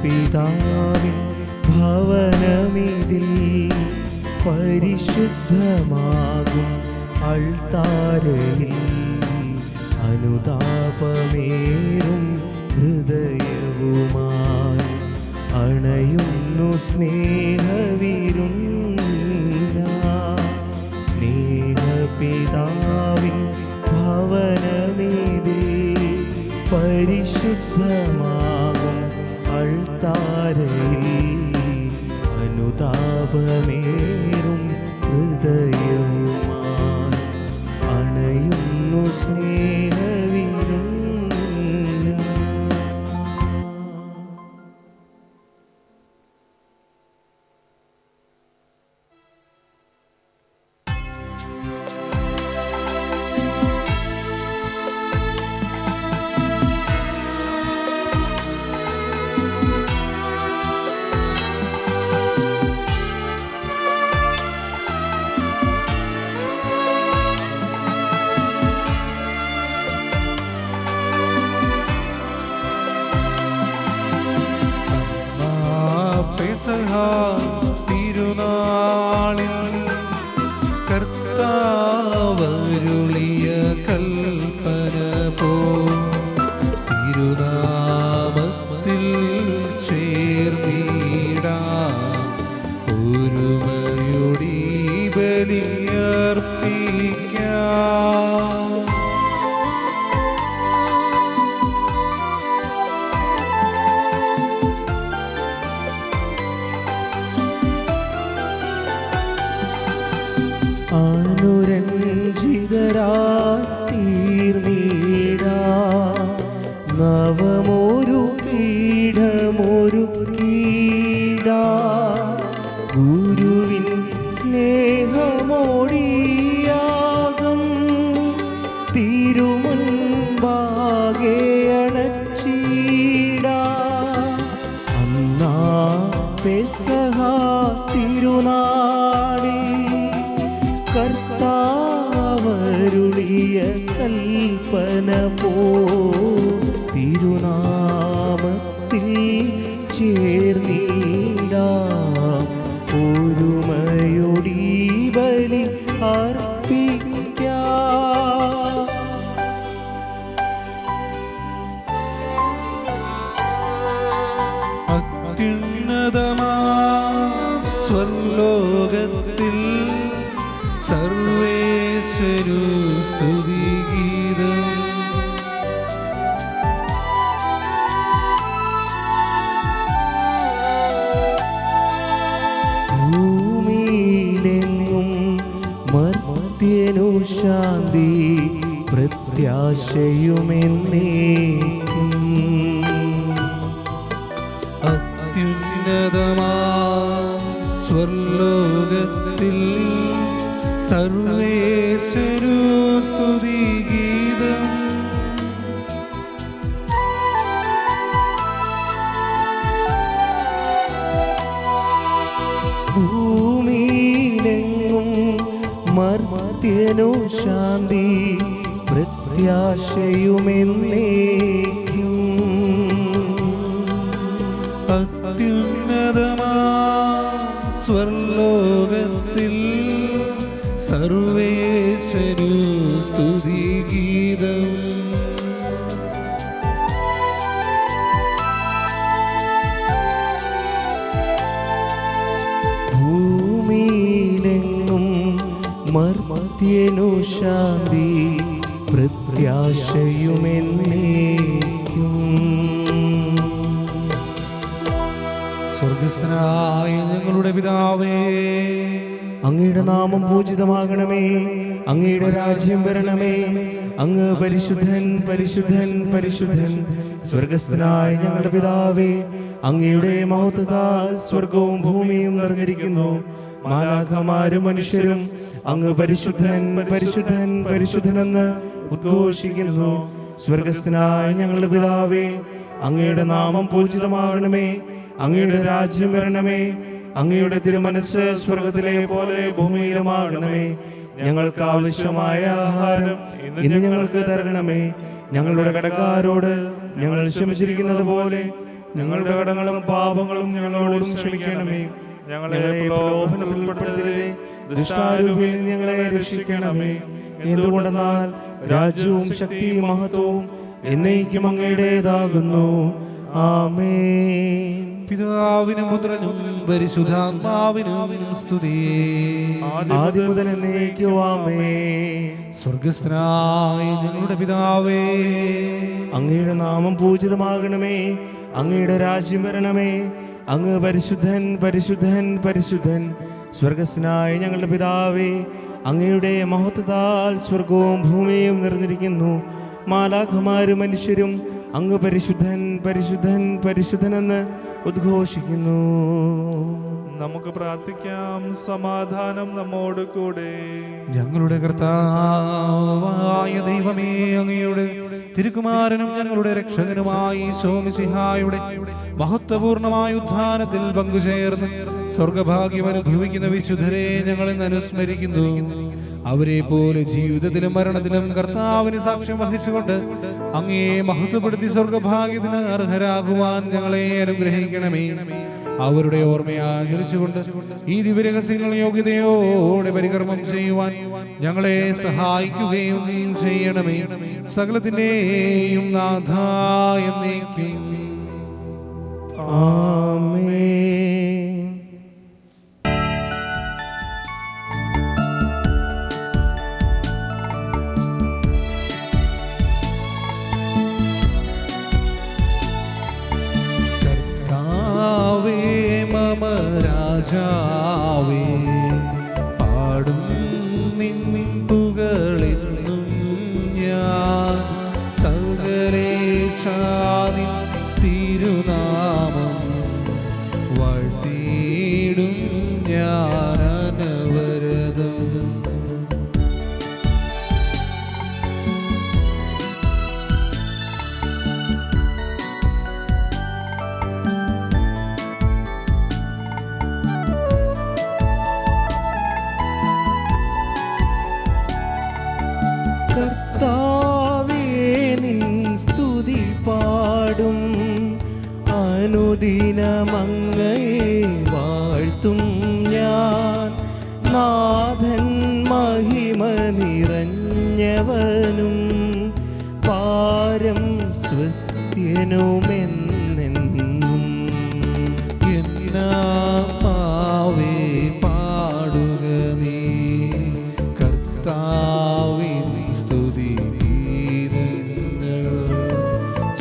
പിതാവിൻ ഭവനമിതിൽ പരിശുദ്ധമാകും അൾത്താരയിൽ അനുതാപമേറും ഹൃദയവുമായി അണയുന്നു സ്നേഹപിതാവിൻ ഭവനമിതിൽ പരിശുദ്ധമാകും അൾത്താരയിൽ അനുതാപമേറും ഹൃദയവുമായി അണയുന്നു സ്നേഹവിരുന്ന. തിരുനാളിൽ കർത്താവരുളിയ കൽപ്പന പോ തിരുനാമത്തിൽ ചേർന്നിടാം ഒരുമയൊടി ബലിയർപ്പിക്കാം. അനുരഞ്ജിതരായിത്തീർന്നിടാം നവമൊരു പീഠമൊരുക്കിടാം ഗുരുവിൻ സ്നേഹമോടിയാകം തിരുമുൻപാകെ അണച്ചിടാം. അന്നാ പെസഹ തിരുനാളിൽ കർത്താവരുളിയ കൽപ്പന പോ തിരുനാമത്തിൽ ചേർന്നിടാം ഒരുമയൊടി ബലി അർപ്പിക്കാം. അത്യുന്നതമാ സ്വർലോകത്തിൽ സർവേശ്വരു സ്തുതിഗീതം. ഭൂമിയിലെങ്ങും മർത്യനു ശാന്തി പ്രത്യാശയുമെന്നേക്കും. അത്യുന്നതമാ സ്വർലോകത്തിൽ സർവേശ്വരു സ്തുതിഗീതം. ഭൂമിയിലെങ്ങും മർത്യനു ശാന്തി പ്രത്യാശയുമെന്നേക്കും. അത്യുന്നതമാ സ്വർലോകത്തിൽ സർവേശ്വരു സ്തുതിഗീതം. ഭൂമിയിലെങ്ങും മർത്യനു ശാന്തി പ്രത്യാശയുമെന്നേക്കും. സ്വർഗസ്ഥനായ ഞങ്ങളുടെ പിതാവേ, അങ്ങയുടെ നാമം പൂജിതമാകണമേ, അങ്ങയുടെ രാജ്യം വരണമേ, അങ്ങ് പരിശുദ്ധൻ പരിശുദ്ധൻ പരിശുദ്ധൻ. സ്വർഗസ്ഥനായ ഞങ്ങളുടെ പിതാവേ, അങ്ങയുടെ മഹത്വത്താൽ സ്വർഗവും ഭൂമിയും നിറഞ്ഞിരിക്കുന്നു. മാലാഖമാരും മനുഷ്യരും അങ്ങ് പരിശുദ്ധൻ പരിശുദ്ധൻ പരിശുദ്ധനെന്ന് ഉദ്ഘോഷിക്കുന്നു. സ്വർഗസ്ഥനായ ഞങ്ങളുടെ പിതാവേ, അങ്ങയുടെ നാമം പൂജിതമാകണമേ, അങ്ങയുടെ രാജ്യം വരണമേ, അങ്ങയുടെ തിരുമനസ്സ് സ്വർഗത്തിലെ പോലെ ഭൂമിയിലുമാകണമേ. ഞങ്ങൾക്ക് ആവശ്യമായ ആഹാരം ഇന്ന് ഞങ്ങൾക്ക് തരണമേ. ഞങ്ങളുടെ കടക്കാരോട് ഞങ്ങൾ ക്ഷമിച്ചിരിക്കുന്നത് പോലെ ഞങ്ങളുടെ കടങ്ങളും പാപങ്ങളും ഞങ്ങളോടും ക്ഷമിക്കണമേ. ഞങ്ങളെ പ്രലോഭനത്തിൽ ഉൾപ്പെടുത്തരുതേ, ദുഷ്ടാരൂപിയിൽ നിന്ന് ഞങ്ങളെ രക്ഷിക്കണമേ. എന്തുകൊണ്ടെന്നാൽ രാജ്യവും ശക്തിയും മഹത്വവും എന്നേക്കും അങ്ങയുടേതാകുന്നു. ആമേൻ. പിതാവിനും പുത്രനും പരിശുദ്ധാത്മാവിനും സ്തുതി. ആദ്യം മുതൽ എന്നേക്കും ആമേൻ. സ്വർഗസ്ഥനായ ഞങ്ങളുടെ പിതാവേ, അങ്ങയുടെ നാമം പൂജിതമാകണമേ. അങ്ങയുടെ രാജ്യം വരണമേ. അങ്ങ് പരിശുദ്ധൻ പരിശുദ്ധൻ പരിശുദ്ധൻ. സ്വർഗസ്ഥനായ ഞങ്ങളുടെ പിതാവേ, അങ്ങയുടെ മഹത്വത്താൽ സ്വർഗവും ഭൂമിയും നിറഞ്ഞിരിക്കുന്നു. മാലാഖമാരും മനുഷ്യരും അങ്ങ് പരിശുദ്ധൻ പരിശുദ്ധൻ പരിശുദ്ധനെന്ന് ഉദ്ഘോഷിക്കുന്നു. നമുക്ക് പ്രാർത്ഥിക്കാം. സമാധാനം നമ്മോട് കൂടെ. ഞങ്ങളുടെ കർത്താവായ ദൈവമേ, അങ്ങയുടെ തിരുക്കുമാരനും ഞങ്ങളുടെ രക്ഷകനുമായി ഈശോ മിശിഹായുടെ മഹത്വപൂർണമായ ഉത്ഥാനത്തിൽ പങ്കുചേർന്ന് സ്വർഗഭാഗ്യം അനുഭവിക്കുന്ന വിശുദ്ധരെ ഞങ്ങൾ ഇന്ന് അനുസ്മരിക്കുന്നു. അവരെ പോലെ ജീവിതത്തിലും മരണത്തിലും കർത്താവിന് സാക്ഷ്യം വഹിച്ചുകൊണ്ട് അങ്ങയെ മഹത്വപ്പെടുത്തി സ്വർഗഭാഗ്യത്തിന് അർഹരാകുവാൻ ഞങ്ങളെ അനുഗ്രഹിക്കണമേ. അവരുടെ ഓർമ്മയെ ആചരിച്ചുകൊണ്ട് ഈ ദിവ്യരഹസ്യങ്ങൾ യോഗ്യതയോടെ പരികർമ്മം ചെയ്യുവാൻ ഞങ്ങളെ സഹായിക്കുകയും ചെയ്യണമേ. സകലത്തിന്റെയും നാഥായ എന്നേക്കും ആമേൻ. രാജാവേ, പാടും നിൻ പുകളെന്നും ഞാൻ. സകലേശാദിൻ തിരുനാമം വാഴ്ത്തിയിടും ഞാൻ അനവരതം. കർത്താവേ, നിൻ സ്തുതി പാടും. അനുദിനമങ്ങയെ വാഴ്ത്തും ഞാൻ. നാഥൻ മഹിമ നിറഞ്ഞവനും പാരം സ്വസ്ത്യനുമെന്നെന്നും. എന്നാവേ പാടുക നീ കർത്താവിൻ സ്തുതി ഗീതങ്ങൾ.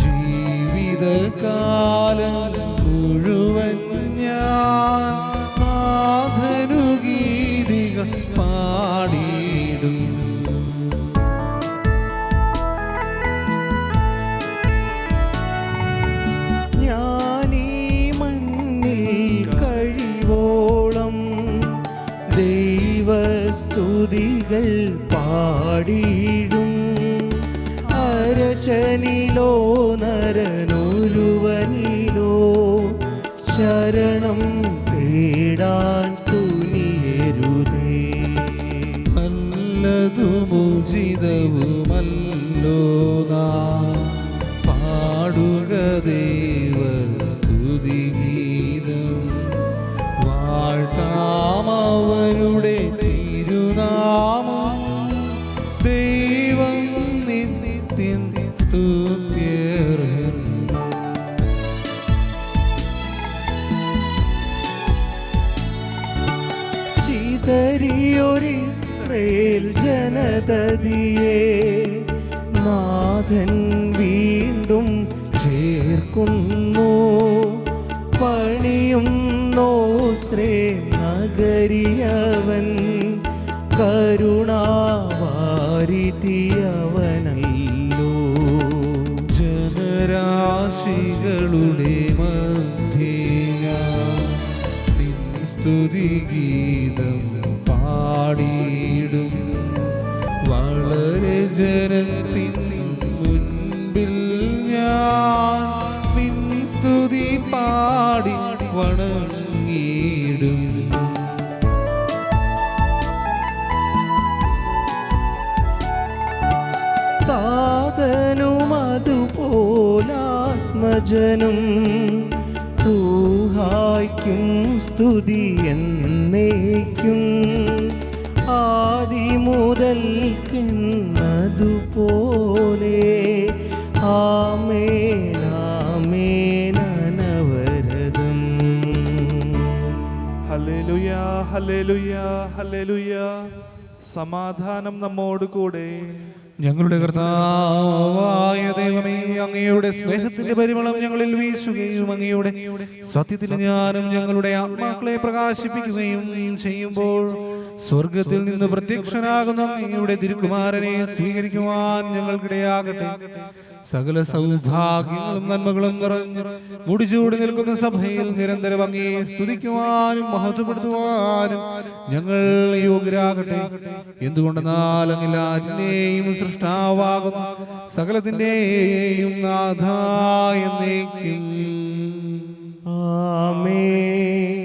ജീവിതകാലം മുഴുവൻ ഞാൻ നാഥനു ഗീതികൾ പാടിയിടും. ഞാനീ മണ്ണിൽ കഴിവോളം ദൈവസ്തുതികൾ പാടിയിടും. അരചനിലോ നരനൊരുവനിലോ ശരണം തേടാൻ തുനിയരുതേ. നല്ലതുമുചിതവുമല്ലോ നാം പാടുക ദൈവസ്തുതി ഗീതം. വാഴ്ത്താമവരുടെ തിരുനാമം. ദൈവം നിത്യം സ്തുത്യർഹൻ. ചിതറിയൊരിസ്രയേൽ ജനതതിയെ നാഥൻ വീണ്ടും ചേർക്കുന്നു. പണിയുന്നോസ്രേം നഗരിയവൻ കരുണാവാരിതിയവനല്ലോ. ജനരാശികളുടെ മധ്യേ ഞാൻ നിൻ സ്തുതിഗീതം പാടിയിടും. വളരെ ജനത്തിൻ മുൻപിൽ ഞാൻ നിൻ സ്തുതി പാടി വണങ്ങിയിടും. താതനുമതുപോലാത്മ രാജനും റൂഹായ്ക്കും സ്തുതി എന്നേക്കും ആദിമുതൽക്കെന്നതുപോലെ ആമേൻ ആമേൻ അനവരതം. ഹല്ലേലൂയ ഹല്ലേലൂയ ഹല്ലേലൂയ. സമാധാനം നമ്മോട് കൂടെ. ഞങ്ങളുടെ കർത്താവായ ദൈവമേ, അങ്ങയുടെ സ്നേഹത്തിന്റെ പരിമളം ഞങ്ങളിൽ വീശുകയും അങ്ങയുടെ സത്യത്തിന്റെ ജ്ഞാനം ഞങ്ങളുടെ ആത്മാക്കളെ പ്രകാശിപ്പിക്കുകയും ചെയ്യുമ്പോൾ സ്വർഗത്തിൽ നിന്ന് പ്രത്യക്ഷനാകുന്ന അങ്ങയുടെ തിരുക്കുമാരനെ സ്വീകരിക്കുവാൻ ഞങ്ങൾക്കിടയാകട്ടെ. സകല സൗഭാഗ്യങ്ങളും നന്മകളും നിറഞ്ഞ് മുടിചൂടി നിൽക്കുന്ന സഭയിൽ നിരന്തരം അങ്ങയെ സ്തുതിക്കുവാനും മഹത്വപ്പെടുത്തുവാനും ഞങ്ങൾ യോഗ്യരാകട്ടെ. എന്തുകൊണ്ടെന്നാൽ അങ്ങില്ലാറ്റിന്റെയും സൃഷ്ടാവാകുന്നു, സകലത്തിന്റെയും നാഥ എന്നേക്കും. ആമേൻ.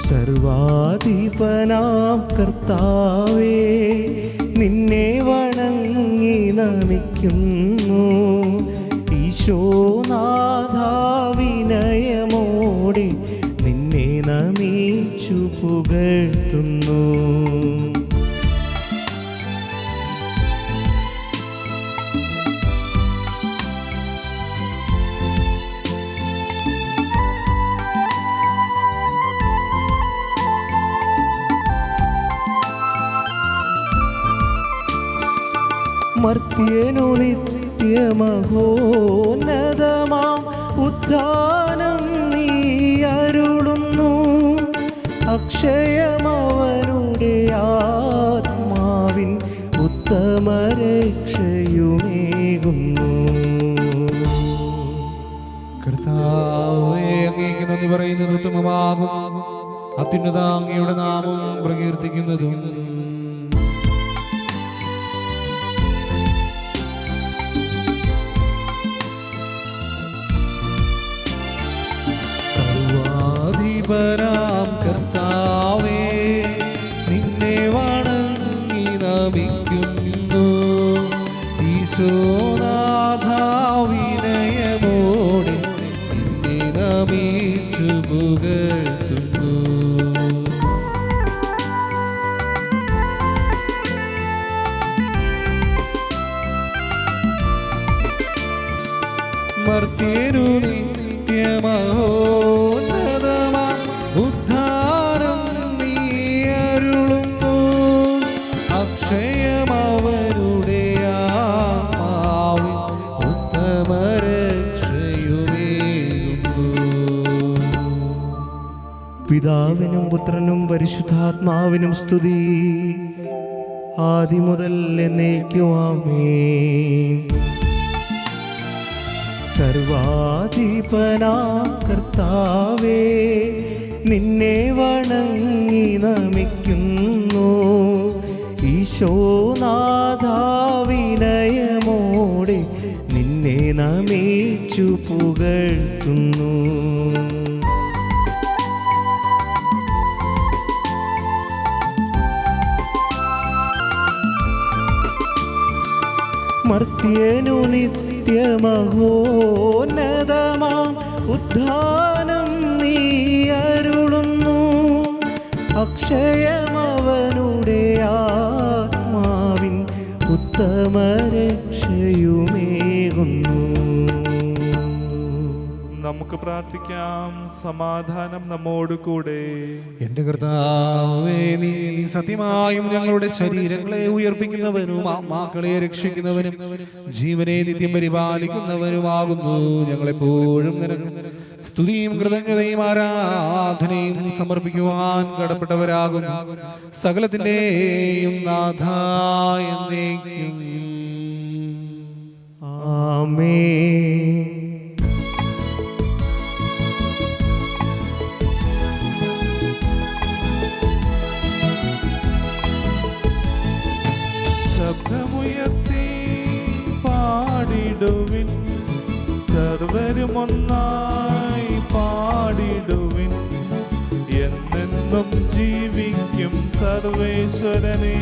സർവാധിപനാം കർത്താവേ, നിന്നെ വണങ്ങി നമിക്കുന്നു. ഈശോനാഥാ വിനയമോടെ നിന്നെ നമിച്ചു പുകഴ്ത്തുന്നു. മർത്യനു നിത്യമഹോന്നതമാം ഉദ്ധാനം നീ അരുളുന്നു. അക്ഷയമവനുടെ ആത്മാവിൻ ഉത്തമരക്ഷയുമേകുന്നു. കർത്താവേ, അങ്ങേക്ക് നന്ദി പറയുന്നത് ഉത്തമമാകും. അത്യുന്നത അങ്ങയുടെ നാമം പ്രകീർത്തിക്കുന്നതും. സർവാധിപനാം കർത്താവേ, നിന്നെ വണങ്ങി നമിക്കുന്നു. ഈശോനാഥാ വിനയമോടെ നിന്നെ നമിച്ചു പുകഴ്ത്തുന്നു. മർത്യനു നിത്യമഹോന്നതമാം ഉദ്ധാനം നീ അരുളുന്നു. അക്ഷയമവരുടെ ആത്മാവിൻ ഉത്തമരക്ഷയുമേകുന്നു. പിതാവിനും പുത്രനും പരിശുദ്ധാത്മാവിനും സ്തുതി, ആദിമുതൽ എന്നേക്കും ആമേൻ. സർവാധിപനാം കർത്താവേ, നിന്നെ വണങ്ങി നമിക്കുന്നു. ഈശോനാഥാ വിനയമോടെ നിന്നെ നമിച്ചു പുകഴ്ത്തുന്നു. മർത്യനു നിത്യമഹോന്നതമാം ഉദ്ധാനം നീ അരുളുന്നു. അക്ഷയമവനുടെ ആത്മാവിൻ ഉത്തമരക്ഷയുമേകുന്നു. നമുക്ക് പ്രാർത്ഥിക്കാം. സമാധാനം നമ്മോട് കൂടെ. എന്റെ കർത്താവേ, നീ സത്യമായും ഞങ്ങളുടെ ശരീരങ്ങളെ ഉയർപ്പിക്കുന്നവനും ആത്മാക്കളെ രക്ഷിക്കുന്നവനും ജീവനെ നിത്യം പരിപാലിക്കുന്നവനുമാകുന്നു. ഞങ്ങളെപ്പോഴും നിനക്ക് സ്തുതിയും കൃതജ്ഞതയും ആരാധനയും സമർപ്പിക്കുവാൻ കടപ്പെട്ടവരാകുന്നു. സകലത്തിന്റെയും നാഥ എന്നേക്കും. ആമേൻ. ശബ്ദമുയർത്തി പാടിടുവിൻ, സർവരും ഒന്നായി പാടിടുവിൻ. എന്നെന്നും ജീവിക്കും സർവേശ്വരനെ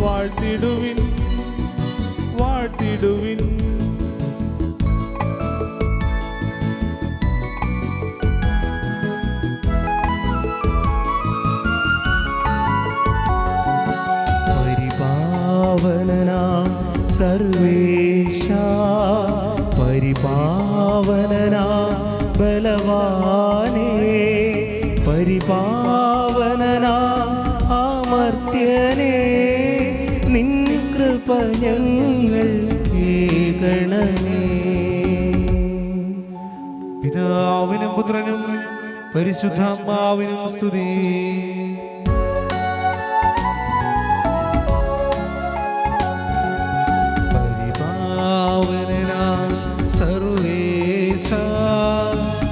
വാഴ്ത്തിടുവിൻ, വാഴ്ത്തിടുവിൻ. പരിപാവനനാം സർവേശ, പരിപാവനനാം ബലവാനേ, പരിപാവനനാം അമർത്യനേ, നിൻ കൃപ ഞങ്ങൾ കേൾക്കണമേ. പിതാവിനും പുത്രനും പരിശുദ്ധാത്മാവിനും സ്തുതി. പരിപാവനനാം സർവേശ,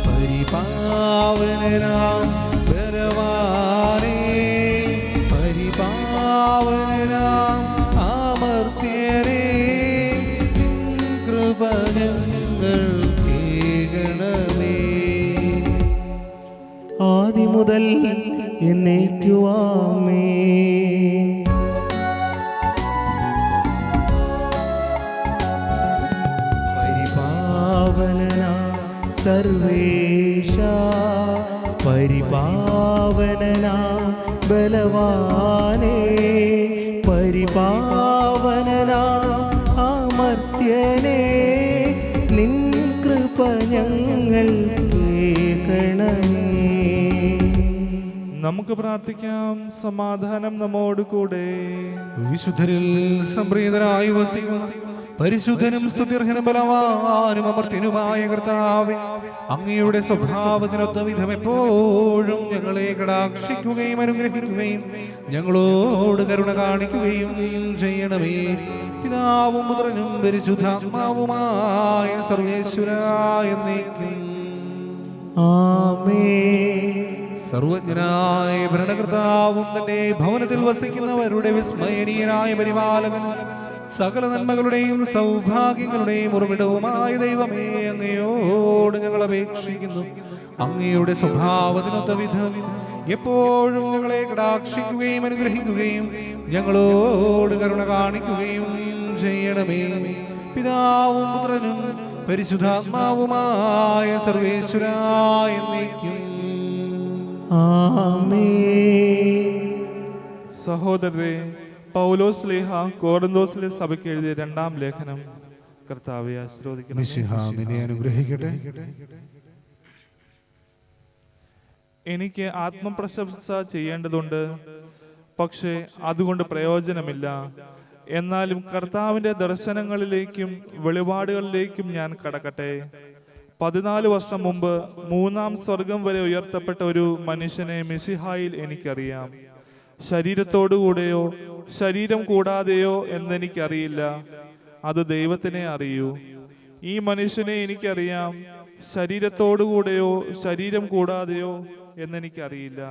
പരിപാവനനാം ബലവാനേ, പരിപാവനനാം അമർത്യനേ, കൃപ ഞങ്ങൾ കേൾക്കണമേ. ആദിമുതൽ എന്നേക്കുവാമേൻ. പരിപാവനനാം സർവേശ, പരിപാവനനാം ബലവാനേ, പരിപാവനനാം അമർത്യനേ, നിൻ കൃപ ഞങ്ങൾ കേൾക്കണമേ. നമുക്ക് പ്രാർത്ഥിക്കാം. സമാധാനം നമ്മോട് കൂടെ. വിശുദ്ധരിൽ സംപ്രീതരായി വസിക്കുന്ന പരിശുദ്ധനും സ്തുത്യർഹനും ബലവാനും അമർത്യനുമായ കർത്താവേ, അങ്ങയുടെ സ്വഭാവത്തിനൊത്ത വിധം എപ്പോഴും ഞങ്ങളെ കടാക്ഷിക്കുകയും അനുഗ്രഹിക്കുകയും ഞങ്ങളോട് കരുണ കാണിക്കുകയും ചെയ്യണമേ. പിതാവും പുത്രനും പരിശുദ്ധാത്മാവുമായ സർവേശ്വരായ എന്നേക്കും ആമേൻ. സർവജ്ഞനായ ഭരണകർത്താവും തന്റെ ഭവനത്തിൽ വസിക്കുന്നവരുടെ വിസ്മയനീയനായ പരിപാലകൻ, സകല നന്മകളുടെയും സൗഭാഗ്യങ്ങളുടെയും ഉറവിടവുമായ ദൈവമേ, അങ്ങയോട് ഞങ്ങൾ അപേക്ഷിക്കുന്നു. അങ്ങയുടെ സ്വഭാവത്തിനൊത്ത വിധം എപ്പോഴും ഞങ്ങളെ കടാക്ഷിക്കുകയും അനുഗ്രഹിക്കുകയും ഞങ്ങളോട് കരുണ കാണിക്കുകയും ചെയ്യണമേ. പിതാവും പുത്രനും പരിശുദ്ധാത്മാവുമായ സർവേശ്വരായ എന്നേക്കും ആമേൻ. സഹോദരരെ, പൗലോസ് ശ്ലീഹ കോറിന്തോസിലെ സഭയ്ക്ക് എഴുതിയ 2-ാം ലേഖനം. കർത്താവെ ആശീർവദിക്കണം. മിശിഹാ നിന്നെ അനുഗ്രഹിക്കട്ടെ. എനിക്ക് ആത്മപ്രശംസ ചെയ്യേണ്ടതുണ്ട്, പക്ഷേ അതുകൊണ്ട് പ്രയോജനമില്ല. എന്നാലും കർത്താവിന്റെ ദർശനങ്ങളിലേക്കും വെളിപാടുകളിലേക്കും ഞാൻ കടക്കട്ടെ. 14 വർഷം മുമ്പ് 3-ാം സ്വർഗം വരെ ഉയർത്തപ്പെട്ട ഒരു മനുഷ്യനെ മിശിഹായിൽ എനിക്കറിയാം. ശരീരത്തോടുകൂടെയോ ശരീരം കൂടാതെയോ എന്നെനിക്കറിയില്ല, അത് ദൈവത്തിനെ അറിയൂ. ഈ മനുഷ്യനെ എനിക്കറിയാം, ശരീരത്തോടുകൂടെയോ ശരീരം കൂടാതെയോ എന്നെനിക്കറിയില്ല,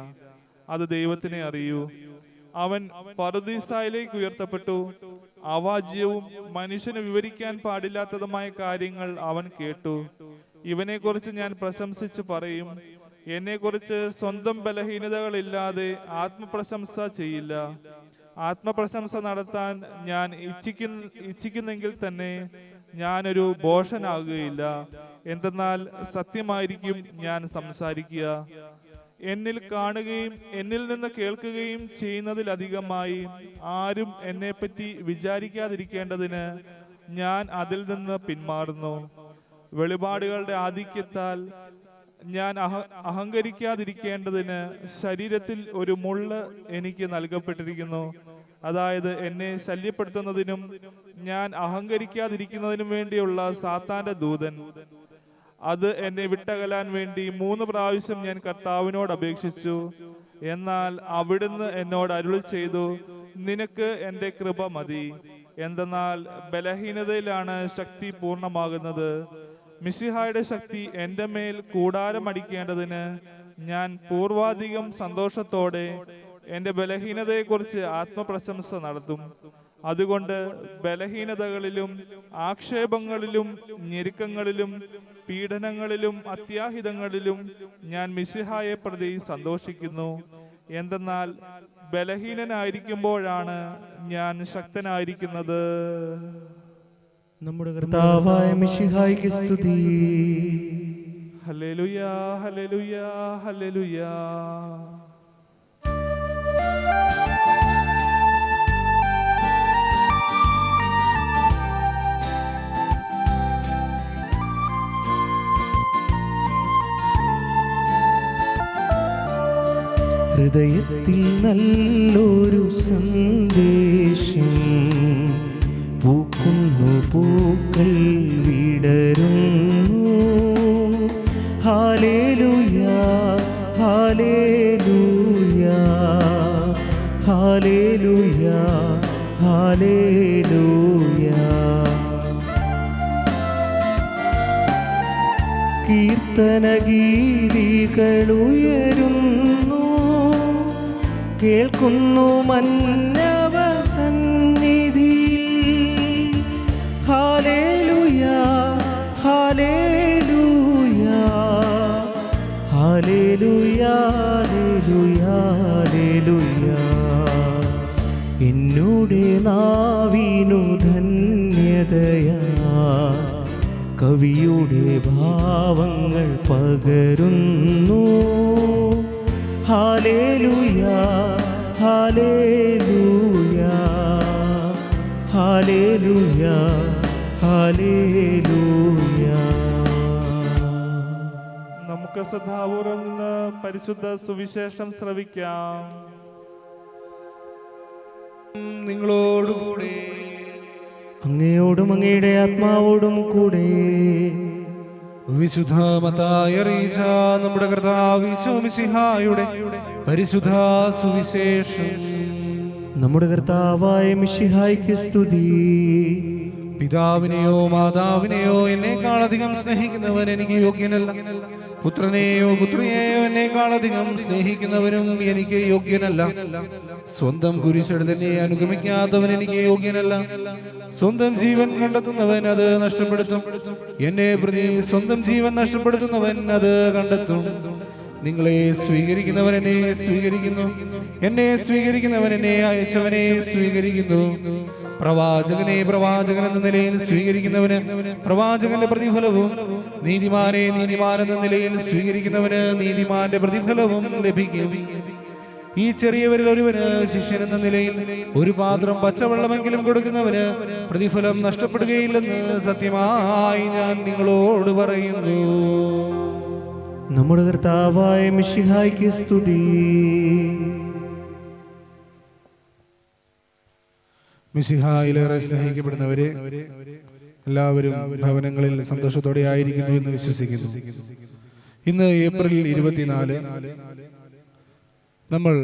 അത് ദൈവത്തിനെ അറിയൂ. അവൻ പറുദീസായിലേക്ക് ഉയർത്തപ്പെട്ടു. അവാജ്യവും മനുഷ്യന് വിവരിക്കാൻ പാടില്ലാത്തതുമായ കാര്യങ്ങൾ അവൻ കേട്ടു. ഇവനെക്കുറിച്ച് ഞാൻ പ്രശംസിച്ചു പറയും. എന്നെക്കുറിച്ച് സ്വന്തം ബലഹീനതകളില്ലാതെ ആത്മപ്രശംസ ചെയ്യില്ല. ആത്മപ്രശംസ നടത്താൻ ഞാൻ ഇച്ഛിക്കുന്നെങ്കിൽ തന്നെ ഞാനൊരു ഭോഷനാകുകയില്ല. എന്തെന്നാൽ സത്യമായിരിക്കും ഞാൻ സംസാരിക്കുക. എന്നിൽ കാണുകയും എന്നിൽ നിന്ന് കേൾക്കുകയും ചെയ്യുന്നതിലധികമായി ആരും എന്നെപ്പറ്റി വിചാരിക്കാതിരിക്കേണ്ടതിന് ഞാൻ അതിൽ നിന്ന് പിന്മാറുന്നു. വെളിപാടുകളുടെ ആധിക്യത്താൽ ഞാൻ അഹങ്കരിക്കാതിരിക്കേണ്ടതിന് ശരീരത്തിൽ ഒരു മുള്ള് എനിക്ക് നൽകപ്പെട്ടിരിക്കുന്നു. അതായത് എന്നെ ശല്യപ്പെടുത്തുന്നതിനും ഞാൻ അഹങ്കരിക്കാതിരിക്കുന്നതിനും വേണ്ടിയുള്ള സാത്താന്റെ ദൂതൻ. അത് എന്നെ വിട്ടകലാൻ വേണ്ടി 3 പ്രാവശ്യം ഞാൻ കർത്താവിനോട് അപേക്ഷിച്ചു. എന്നാൽ അവിടുന്ന് എന്നോട് അരുളി ചെയ്തു, നിനക്ക് എൻ്റെ കൃപ മതി. എന്തെന്നാൽ ബലഹീനതയിലാണ് ശക്തി പൂർണ്ണമാകുന്നത്. മിശിഹായുടെ ശക്തി എൻ്റെ മേൽ കൂടാരമടിക്കേണ്ടതിന് ഞാൻ പൂർവാധികം സന്തോഷത്തോടെ എൻ്റെ ബലഹീനതയെക്കുറിച്ച് ആത്മപ്രശംസ നടത്തും. അതുകൊണ്ട് ബലഹീനതകളിലും ആക്ഷേപങ്ങളിലും ഞെരുക്കങ്ങളിലും പീഡനങ്ങളിലും അത്യാഹിതങ്ങളിലും ഞാൻ മിശിഹായെ പ്രതി സന്തോഷിക്കുന്നു. എന്തെന്നാൽ ബലഹീനനായിരിക്കുമ്പോഴാണ് ഞാൻ ശക്തനായിരിക്കുന്നത്. നമ്മുടെ കർത്താവായ മിശിഹായ്ക്ക് സ്തുതി. ഹല്ലേലൂയാ, ഹല്ലേലൂയാ, ഹല്ലേലൂയാ. ഹൃദയത്തിൽ നല്ലൊരു സന്ദേശം പൂക്കുന്നു, പൂക്കൾ വിടരുന്നു. ഹല്ലേലൂയാ, ഹല്ലേലൂയാ, ഹല്ലേലൂയാ, ഹല്ലേലൂയാ. കീർത്തനഗീതികളുയരുന്നു, കേൾക്കുന്നു മന്നവ സന്നിധിയിൽ. ഹല്ലേലൂയാ, ഹല്ലേലൂയാ, ഹല്ലേലൂയാ, ഹല്ലേലൂയാ, ഹല്ലേലൂയാ. എന്നോട് നാവിനു ധന്യതയാ, കവിയുടെ ഭാവങ്ങൾ പകരുന്നു. ഹല്ലേലൂയാ, ഹല്ലേലൂയാ, ഹല്ലേലൂയാ, ഹല്ലേലൂയാ. നമുക്ക് ശ്രദ്ധാപൂർവം നിന്ന് പരിശുദ്ധ സുവിശേഷം ശ്രവിക്കാം. നിങ്ങളോടുകൂടെ അങ്ങയോടും അങ്ങയുടെ ആത്മാവോടും കൂടെ. വിശുദ്ധ മത്തായി അറിയിച്ച നമ്മുടെ കർത്താവ് ഈശോ മിശിഹായുടെ പരിശുദ്ധ സുവിശേഷം. നമ്മുടെ കർത്താവായ മിശിഹായ്ക്ക് സ്തുതി. പിതാവിനെയോ മാതാവിനെയോ എന്നെക്കാളധികം സ്നേഹിക്കുന്നവൻ എനിക്ക് യോഗ്യനല്ല. പുത്രനെയോ പുത്രിയെയോ എന്നെക്കാളധികം സ്നേഹിക്കുന്നവനും എനിക്ക് യോഗ്യനല്ല. സ്വന്തം കുരിശെടുത്തന്നെ അനുഗമിക്കാത്തവൻ എനിക്ക് യോഗ്യനല്ല. സ്വന്തം ജീവൻ കണ്ടെത്തുന്നവൻ അത് നഷ്ടപ്പെടുത്തും. എന്നെ പ്രതി സ്വന്തം ജീവൻ നഷ്ടപ്പെടുത്തുന്നവൻ അത് കണ്ടെത്തും. നിങ്ങളെ സ്വീകരിക്കുന്നവൻ എന്നെ സ്വീകരിക്കുന്നു, എന്നെ സ്വീകരിക്കുന്നവൻ എന്നെ അയച്ചവനെ സ്വീകരിക്കുന്നു. പ്രവാചകനെ പ്രവാചകൻ എന്ന നിലയിൽ സ്വീകരിക്കുന്നവന് പ്രവാചകന്റെ പ്രതിഫലവും, നീതിമാനെ നീതിമാൻ എന്ന നിലയിൽ സ്വീകരിക്കുന്നവന് നീതിമാന്റെ പ്രതിഫലവും ലഭിക്കും. ഈ ചെറിയവരിൽ ഒരുവന് ശിഷ്യൻ എന്ന നിലയിൽ ഒരു പാത്രം പച്ചവെള്ളമെങ്കിലും കൊടുക്കുന്നവന് പ്രതിഫലം നഷ്ടപ്പെടുകയില്ലെന്ന് സത്യമായി ഞാൻ നിങ്ങളോട് പറയുന്നു. നമ്മുടെ കർത്താവായ മിശിഹായ്ക്ക് സ്തുതി. മിശിഹായിലേറെ സ്നേഹിക്കപ്പെടുന്നവരെ, എല്ലാവരും ഭവനങ്ങളിൽ സന്തോഷത്തോടെ ആയിരിക്കുന്നു എന്ന് വിശ്വസിക്കുന്നു. ഇന്ന് ഏപ്രിൽ 24 നമ്മൾ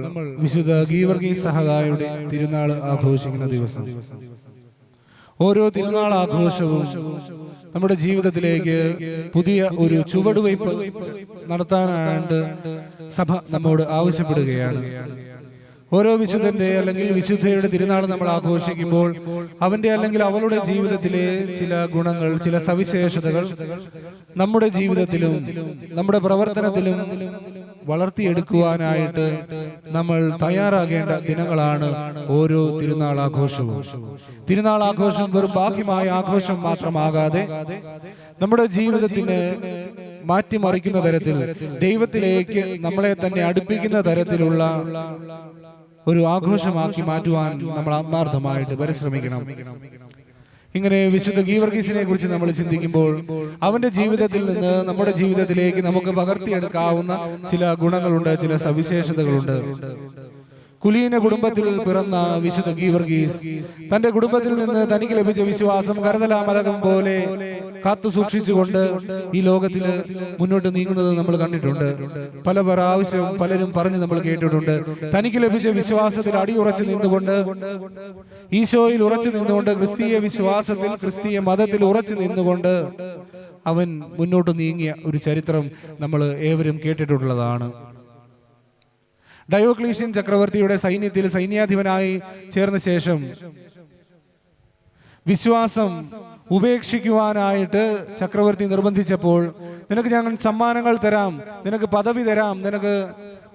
വിശുദ്ധ ഗീവർഗീസ് സഹദായുടെ തിരുനാൾ ആഘോഷിക്കുന്ന ദിവസം. ഓരോ തിരുനാൾ ആഘോഷവും നമ്മുടെ ജീവിതത്തിലേക്ക് പുതിയ ഒരു ചുവടുവയ്പ് നടത്താനായിട്ട് സഭ നമ്മോട് ആവശ്യപ്പെടുകയാണ്. ഓരോ വിശുദ്ധന്റെ അല്ലെങ്കിൽ വിശുദ്ധയുടെ തിരുനാൾ നമ്മൾ ആഘോഷിക്കുമ്പോൾ അവന്റെ അല്ലെങ്കിൽ അവളുടെ ജീവിതത്തിലെ ചില ഗുണങ്ങൾ, ചില സവിശേഷതകൾ നമ്മുടെ ജീവിതത്തിലും നമ്മുടെ പ്രവർത്തനത്തിലും വളർത്തിയെടുക്കുവാനായിട്ട് നമ്മൾ തയ്യാറാകേണ്ട ദിനങ്ങളാണ് ഓരോ തിരുനാൾ ആഘോഷവും. തിരുനാൾ ആഘോഷം വെറും ബാഹ്യമായ ആഘോഷം മാത്രമാകാതെ നമ്മുടെ ജീവിതത്തിന് മാറ്റിമറിക്കുന്ന തരത്തിൽ, ദൈവത്തിലേക്ക് നമ്മളെ തന്നെ അടുപ്പിക്കുന്ന തരത്തിലുള്ള ഒരു ആഘോഷമാക്കി മാറ്റുവാൻ നമ്മൾ ആത്മാർത്ഥമായിട്ട് പരിശ്രമിക്കണം. ഇങ്ങനെ വിശുദ്ധ ഗീവർഗീസിനെ കുറിച്ച് നമ്മൾ ചിന്തിക്കുമ്പോൾ അവന്റെ ജീവിതത്തിൽ നിന്ന് നമ്മുടെ ജീവിതത്തിലേക്ക് നമുക്ക് പകർത്തിയെടുക്കാവുന്ന ചില ഗുണങ്ങളുണ്ട്, ചില സവിശേഷതകളുണ്ട്. കുലീന കുടുംബത്തിൽ പിറന്ന വിശുദ്ധ ഗീവർഗീസ് തന്റെ കുടുംബത്തിൽ നിന്ന് തനിക്ക് ലഭിച്ച വിശ്വാസം കരതലാമലകം പോലെ കാത്തു സൂക്ഷിച്ചുകൊണ്ട് ഈ ലോകത്തിൽ മുന്നോട്ട് നീങ്ങുന്നത് നമ്മൾ കണ്ടിട്ടുണ്ട്. പല പ്രാവശ്യം പലരും പറഞ്ഞ് നമ്മൾ കേട്ടിട്ടുണ്ട്. തനിക്ക് ലഭിച്ച വിശ്വാസത്തിൽ അടിയുറച്ചു നിന്നുകൊണ്ട്, ഈശോയിൽ ഉറച്ചു നിന്നുകൊണ്ട്, ക്രിസ്തീയ വിശ്വാസത്തിൽ, ക്രിസ്തീയ മതത്തിൽ ഉറച്ചു നിന്നുകൊണ്ട് അവൻ മുന്നോട്ട് നീങ്ങിയ ഒരു ചരിത്രം നമ്മൾ ഏവരും കേട്ടിട്ടുള്ളതാണ്. ഡയോക്ലീഷ്യൻ ചക്രവർത്തിയുടെ സൈന്യത്തിൽ സൈന്യാധിപനായി ചേർന്ന ശേഷം വിശ്വാസം ഉപേക്ഷിക്കുവാനായിട്ട് ചക്രവർത്തി നിർബന്ധിച്ചപ്പോൾ, നിനക്ക് ഞങ്ങൾ സമ്മാനങ്ങൾ തരാം, നിനക്ക് പദവി തരാം, നിനക്ക്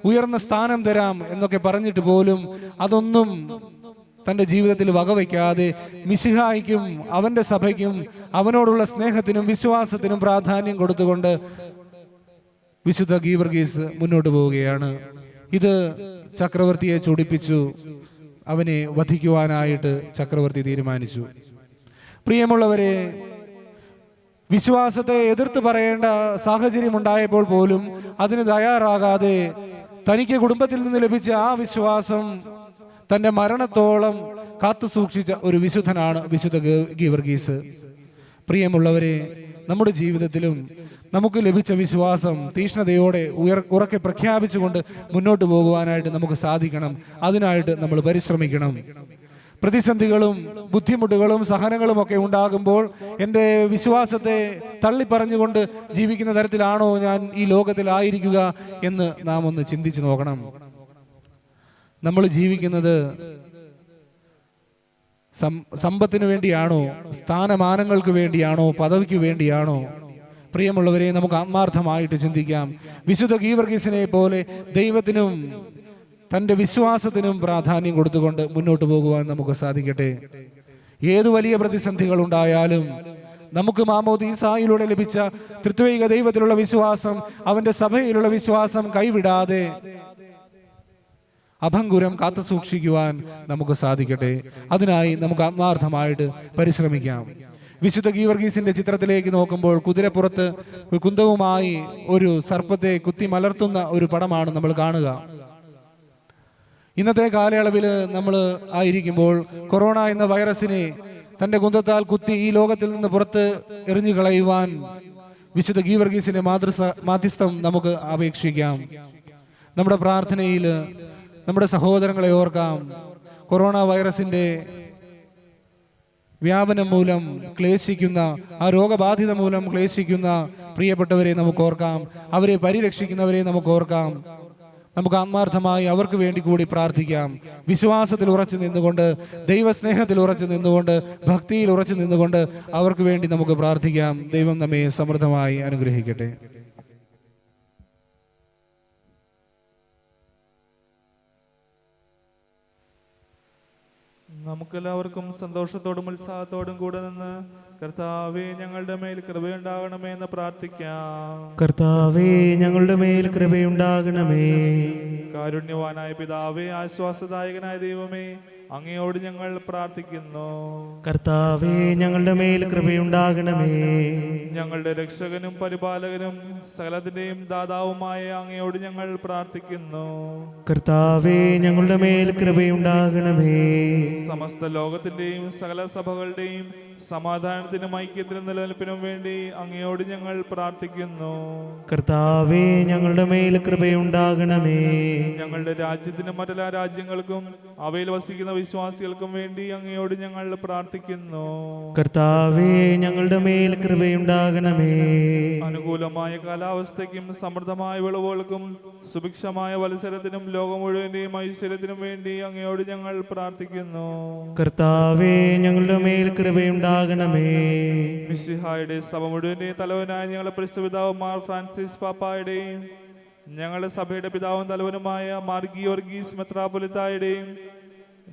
ഉയർന്ന സ്ഥാനം തരാം എന്നൊക്കെ പറഞ്ഞിട്ട് പോലും അതൊന്നും തൻ്റെ ജീവിതത്തിൽ വകവയ്ക്കാതെ മിശിഹായ്ക്കും അവൻ്റെ സഭയ്ക്കും അവനോടുള്ള സ്നേഹത്തിനും വിശ്വാസത്തിനും പ്രാധാന്യം കൊടുത്തുകൊണ്ട് വിശുദ്ധ ഗീവർഗീസ് മുന്നോട്ട് പോവുകയാണ്. ഇത് ചക്രവർത്തിയെ ചൊടിപ്പിച്ചു. അവനെ വധിക്കുവാനായിട്ട് ചക്രവർത്തി തീരുമാനിച്ചു. പ്രിയമുള്ളവരെ, വിശ്വാസത്തെ എതിർത്ത് പറയേണ്ട സാഹചര്യം ഉണ്ടായപ്പോൾ പോലും അതിന് തയ്യാറാകാതെ തനിക്ക് കുടുംബത്തിൽ നിന്ന് ലഭിച്ച ആ വിശ്വാസം തന്റെ മരണത്തോളം കാത്തു സൂക്ഷിച്ച ഒരു വിശുദ്ധനാണ് വിശുദ്ധ ഗീവർഗീസ്. പ്രിയമുള്ളവരെ, നമ്മുടെ ജീവിതത്തിലും നമുക്ക് ലഭിച്ച വിശ്വാസം തീഷ്ണതയോടെ ഉറക്കെ പ്രഖ്യാപിച്ചുകൊണ്ട് മുന്നോട്ട് പോകുവാനായിട്ട് നമുക്ക് സാധിക്കണം. അതിനായിട്ട് നമ്മൾ പരിശ്രമിക്കണം. പ്രതിസന്ധികളും ബുദ്ധിമുട്ടുകളും സഹനങ്ങളും ഒക്കെ ഉണ്ടാകുമ്പോൾ എൻ്റെ വിശ്വാസത്തെ തള്ളിപ്പറഞ്ഞുകൊണ്ട് ജീവിക്കുന്ന തരത്തിലാണോ ഞാൻ ഈ ലോകത്തിലായിരിക്കുക എന്ന് നാം ഒന്ന് ചിന്തിച്ചു നോക്കണം. നമ്മൾ ജീവിക്കുന്നത് സമ്പത്തിന് വേണ്ടിയാണോ, സ്ഥാനമാനങ്ങൾക്ക് വേണ്ടിയാണോ, പദവിക്ക് വേണ്ടിയാണോ? പ്രിയമുള്ളവരെ, നമുക്ക് ആത്മാർത്ഥമായിട്ട് ചിന്തിക്കാം. വിശുദ്ധ ഗീവർഗീസിനെ പോലെ ദൈവത്തിനും തൻ്റെ വിശ്വാസത്തിനും പ്രാധാന്യം കൊടുത്തുകൊണ്ട് മുന്നോട്ട് പോകുവാൻ നമുക്ക് സാധിക്കട്ടെ. ഏതു വലിയ പ്രതിസന്ധികൾ ഉണ്ടായാലും നമുക്ക് മാമോദീസായിലൂടെ ലഭിച്ച ത്രിത്വൈക ദൈവത്തിലുള്ള വിശ്വാസം, അവന്റെ സഭയിലുള്ള വിശ്വാസം കൈവിടാതെ അഭംഗുരം കാത്തു സൂക്ഷിക്കുവാൻ നമുക്ക് സാധിക്കട്ടെ. അതിനായി നമുക്ക് ആത്മാർത്ഥമായിട്ട് പരിശ്രമിക്കാം. വിശുദ്ധ ഗീവർഗീസിന്റെ ചിത്രത്തിലേക്ക് നോക്കുമ്പോൾ കുതിരപ്പുറത്ത് കുന്തവുമായി ഒരു സർപ്പത്തെ കുത്തി മലർത്തുന്ന ഒരു പടമാണ് നമ്മൾ കാണുക. ഇന്നത്തെ കാലയളവിൽ നമ്മൾ ആയിരിക്കുമ്പോൾ കൊറോണ എന്ന വൈറസിനെ തന്റെ കുന്തത്താൽ കുത്തി ഈ ലോകത്തിൽ നിന്ന് പുറത്ത് എറിഞ്ഞു കളയുവാൻ വിശുദ്ധ ഗീവർഗീസിന്റെ മാധ്യസ്ഥം നമുക്ക് അപേക്ഷിക്കാം. നമ്മുടെ പ്രാർത്ഥനയിൽ നമ്മുടെ സഹോദരങ്ങളെ ഓർക്കാം. കൊറോണ വൈറസിന്റെ വ്യാപനം മൂലം ക്ലേശിക്കുന്ന, ആ രോഗബാധിത മൂലം ക്ലേശിക്കുന്ന പ്രിയപ്പെട്ടവരെ നമുക്ക് ഓർക്കാം. അവരെ പരിരക്ഷിക്കുന്നവരെ നമുക്ക് ഓർക്കാം. നമുക്ക് ആത്മാർത്ഥമായി അവർക്ക് വേണ്ടി കൂടി പ്രാർത്ഥിക്കാം. വിശ്വാസത്തിൽ ഉറച്ചു നിന്നുകൊണ്ട്, ദൈവസ്നേഹത്തിൽ ഉറച്ചു നിന്നുകൊണ്ട്, ഭക്തിയിൽ ഉറച്ചു നിന്നുകൊണ്ട് അവർക്ക് വേണ്ടി നമുക്ക് പ്രാർത്ഥിക്കാം. ദൈവം നമ്മെ സമൃദ്ധമായി അനുഗ്രഹിക്കട്ടെ. നമുക്കെല്ലാവർക്കും സന്തോഷത്തോടും ഉത്സാഹത്തോടും കൂടെ നിന്ന് കർത്താവേ ഞങ്ങളുടെ മേൽ കൃപയുണ്ടാകണമേ എന്ന് പ്രാർത്ഥിക്കാം. കർത്താവേ ഞങ്ങളുടെ മേൽ കൃപയുണ്ടാകണമേ. കാരുണ്യവാനായ പിതാവേ, ആശ്വാസദായകനായ ദൈവമേ, അങ്ങയോട് ഞങ്ങൾ പ്രാർത്ഥിക്കുന്നു. കർത്താവേ ഞങ്ങളുടെ മേൽ കൃപയുണ്ടാകണമേ. ഞങ്ങളുടെ രക്ഷകനും പരിപാലകനും സകലത്തിന്റെയും ദാതാവുമായ അങ്ങയോട് ഞങ്ങൾ പ്രാർത്ഥിക്കുന്നു. കർത്താവേ ഞങ്ങളുടെ മേൽ കൃപയുണ്ടാകണമേ. സമസ്ത ലോകത്തിന്റെയും സകല സഭകളുടെയും സമാധാനത്തിനും ഐക്യത്തിനും നിലനിൽപ്പിനും വേണ്ടി അങ്ങയോട് ഞങ്ങൾ പ്രാർത്ഥിക്കുന്നു. കർത്താവേ ഞങ്ങളുടെ മേൽ കൃപയുണ്ടാകണമേ. ഞങ്ങളുടെ രാജ്യത്തിനും മറ്റെല്ലാ രാജ്യങ്ങൾക്കും അവയിൽ വസിക്കുന്ന വിശ്വാസികൾക്കും വേണ്ടി അങ്ങയോട് ഞങ്ങൾ പ്രാർത്ഥിക്കുന്നു. കർത്താവേ ഞങ്ങളുടെ മേൽ കൃപയുണ്ടാകണമേ. അനുകൂലമായ കാലാവസ്ഥയ്ക്കും സമൃദ്ധമായ വിളവുകൾക്കും സുഭിക്ഷമായ മത്സരത്തിനും ലോകം മുഴുവന്റെയും ഐശ്വര്യത്തിനും വേണ്ടി അങ്ങയോട് ഞങ്ങൾ പ്രാർത്ഥിക്കുന്നു. കർത്താവേ ഞങ്ങളുടെ മേൽ കൃപയുണ്ടാകണമേ. മിശിഹായുടെ സഭ മുഴുവന്റെയും തലവനായ ഞങ്ങളുടെ പരിശുദ്ധ പിതാവ് മാർ ഫ്രാൻസിസ് പാപ്പായുടെയും ഞങ്ങളുടെ സഭയുടെ പിതാവും തലവനുമായ മാർ ഗീവർഗീസ് മെത്രാപ്പൊലിത്തായുടെയും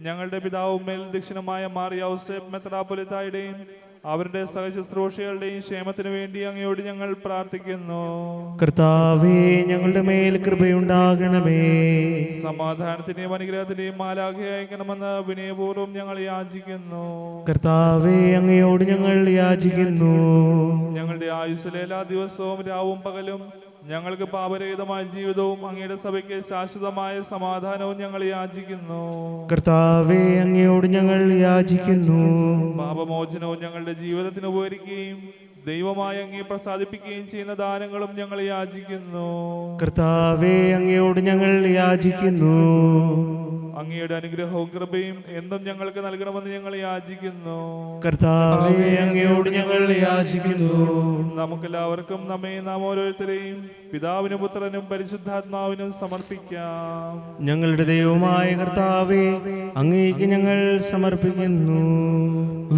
ഞങ്ങളുടെ പിതാവും മേൽദക്ഷിണമായ മാർ യൗസേപ്പ് മെത്രാപ്പൊലിത്തായുടെയും അവരുടെ സഹശുശ്രൂഷകളുടെയും ക്ഷേമത്തിനു വേണ്ടി അങ്ങയോട് ഞങ്ങൾ പ്രാർത്ഥിക്കുന്നു. കർത്താവേ ഞങ്ങളുടെ മേൽ കൃപയുണ്ടാകണമേ. സമാധാനത്തിന്റെയും അനുഗ്രഹത്തിന്റെയും മാലാഖയെ അയക്കണമെന്ന് വിനയപൂർവ്വം ഞങ്ങൾ യാചിക്കുന്നു. കർത്താവേ അങ്ങയോട് ഞങ്ങൾ യാചിക്കുന്നു. ഞങ്ങളുടെ ആയുസ്സിലെ എല്ലാ ദിവസവും രാവും പകലും ഞങ്ങൾക്ക് പാപരഹിതമായ ജീവിതവും അങ്ങയുടെ സഭയ്ക്ക് ശാശ്വതമായ സമാധാനവും ഞങ്ങൾ യാചിക്കുന്നു. കർത്താവേ അങ്ങയോട് ഞങ്ങൾ യാചിക്കുന്നു. പാപമോചനവും ഞങ്ങളുടെ ജീവിതത്തിന് ഉപകരിക്കുകയും ദൈവമായി അങ്ങേ പ്രസാദിപ്പിക്കുകയും ചെയ്യുന്ന ദാനങ്ങളും ഞങ്ങൾ യാചിക്കുന്നു. കർത്താവേ അങ്ങയോട് ഞങ്ങൾ യാചിക്കുന്നു. അങ്ങയുടെ അനുഗ്രഹവും കൃപയും എന്നും ഞങ്ങൾക്ക് നൽകണമെന്ന് ഞങ്ങൾ യാചിക്കുന്നു. കർത്താവേ, അങ്ങയോട് ഞങ്ങൾ യാചിക്കുന്നു. നമുക്കെല്ലാവർക്കും നാം ഓരോരുത്തരെയും പിതാവിനും പുത്രനും പരിശുദ്ധാത്മാവിനും സമർപ്പിക്കാം. ഞങ്ങളുടെ ദൈവമായ കർത്താവേ, അങ്ങേക്ക് ഞങ്ങൾ സമർപ്പിക്കുന്നു.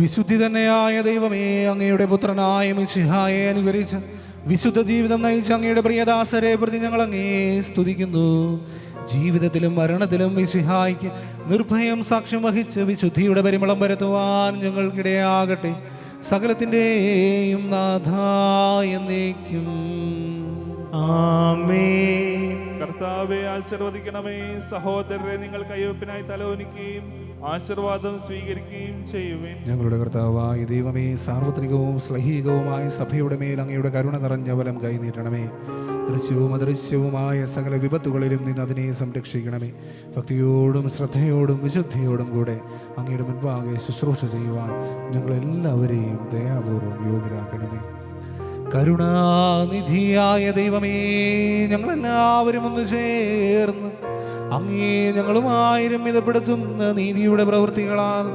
വിശുദ്ധി തന്നെയായ ദൈവമേ, അങ്ങയുടെ പുത്രനായ മിശിഹായെ അനുകരിച്ച് വിശുദ്ധ ജീവിതം നയിച്ച അങ്ങയുടെ പ്രിയദാസരെ പ്രതി ഞങ്ങൾ അങ്ങേ സ്തുതിക്കുന്നു. ജീവിതത്തിലും മരണത്തിലും മിശിഹായ്ക്ക് നിർഭയം സാക്ഷ്യം വഹിച്ച് വിശുദ്ധിയുടെ പരിമളം പരത്തുവാൻ ഞങ്ങൾക്കിടയാകട്ടെ. സകലത്തിൻ്റെയും നാഥായ എന്നേക്കും ആമേൻ. കർത്താവെ ആശീർവദിക്കണമേ. സഹോദരരെ, നിങ്ങൾ കയ്യൊപ്പിനായി തലവനിക്കുകയും ആശീർവാദം സ്വീകരിക്കുകയും ചെയ്യുവിൻ. ഞങ്ങളുടെ കർത്താവായ ദൈവമേ, സാർവത്രികവും ശ്ലൈഹികവുമായ സഭയുടെ മേൽ അങ്ങയുടെ കരുണ നിറഞ്ഞ ബലം കൈനീട്ടണമേ. ദൃശ്യവും അദൃശ്യവുമായ സകല വിപത്തുകളിലും നിന്ന് അതിനെ സംരക്ഷിക്കണമേ. ഭക്തിയോടും ശ്രദ്ധയോടും വിശുദ്ധിയോടും കൂടെ അങ്ങയുടെ മുൻപാകെ ശുശ്രൂഷ ചെയ്യുവാൻ ഞങ്ങളെല്ലാവരെയും ദയാപൂർവം യോഗ്യരാക്കണമേ. കരുണാനിധിയായ ദൈവമേ, ഞങ്ങളെല്ലാവരും ഒന്ന് ചേർന്ന് അങ്ങേ ഞങ്ങളുമായി രമ്യതപ്പെടുത്തുന്ന നീതിയുടെ പ്രവൃത്തികളാൽ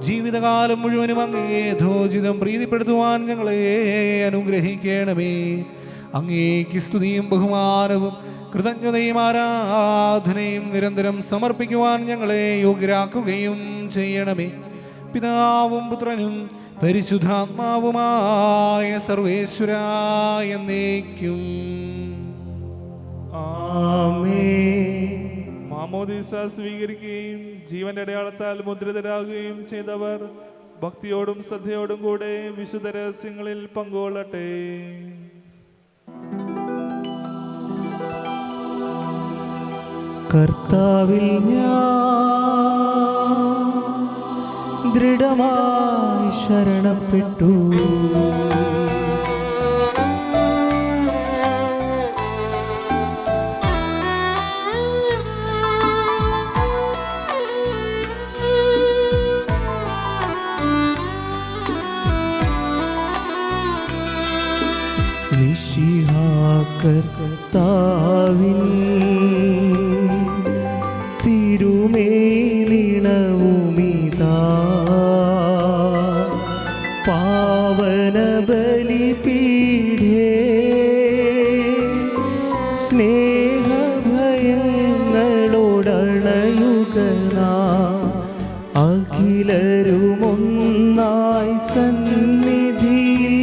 ജീവിതകാലം മുഴുവനും അങ്ങേ യഥോചിതം പ്രീതിപ്പെടുത്തുവാൻ ഞങ്ങളെ അനുഗ്രഹിക്കണമേ. അങ്ങേക്ക് സ്തുതിയും ബഹുമാനവും കൃതജ്ഞതയും ആരാധനയും നിരന്തരം സമർപ്പിക്കുവാൻ ഞങ്ങളെ യോഗ്യരാക്കുകയും ചെയ്യണമേ. പിതാവും പുത്രനും പരിശുദ്ധാത്മാവുമായ സർവേശ്വരായ എന്നേക്കും ആമേൻ. മാമോദീസ സ്വീകരിക്കുകയും ജീവന്റെ അടയാളത്താൽ മുദ്രിതരാകുകയും ചെയ്തവർ ഭക്തിയോടും ശ്രദ്ധയോടും കൂടെ വിശുദ്ധ രഹസ്യങ്ങളിൽ പങ്കുകൊള്ളട്ടെ. കർത്താവിൽ ഞാൻ ദൃഢമായി ശരണപ്പെട്ടു. കർത്താവിൻ തിരുമേനിണവുമിതാ പാവന ബലിപീഠേ സ്നേഹഭയങ്ങളോടണയുകനാ അഖിലരുമൊന്നായി സന്നിധിയിൽ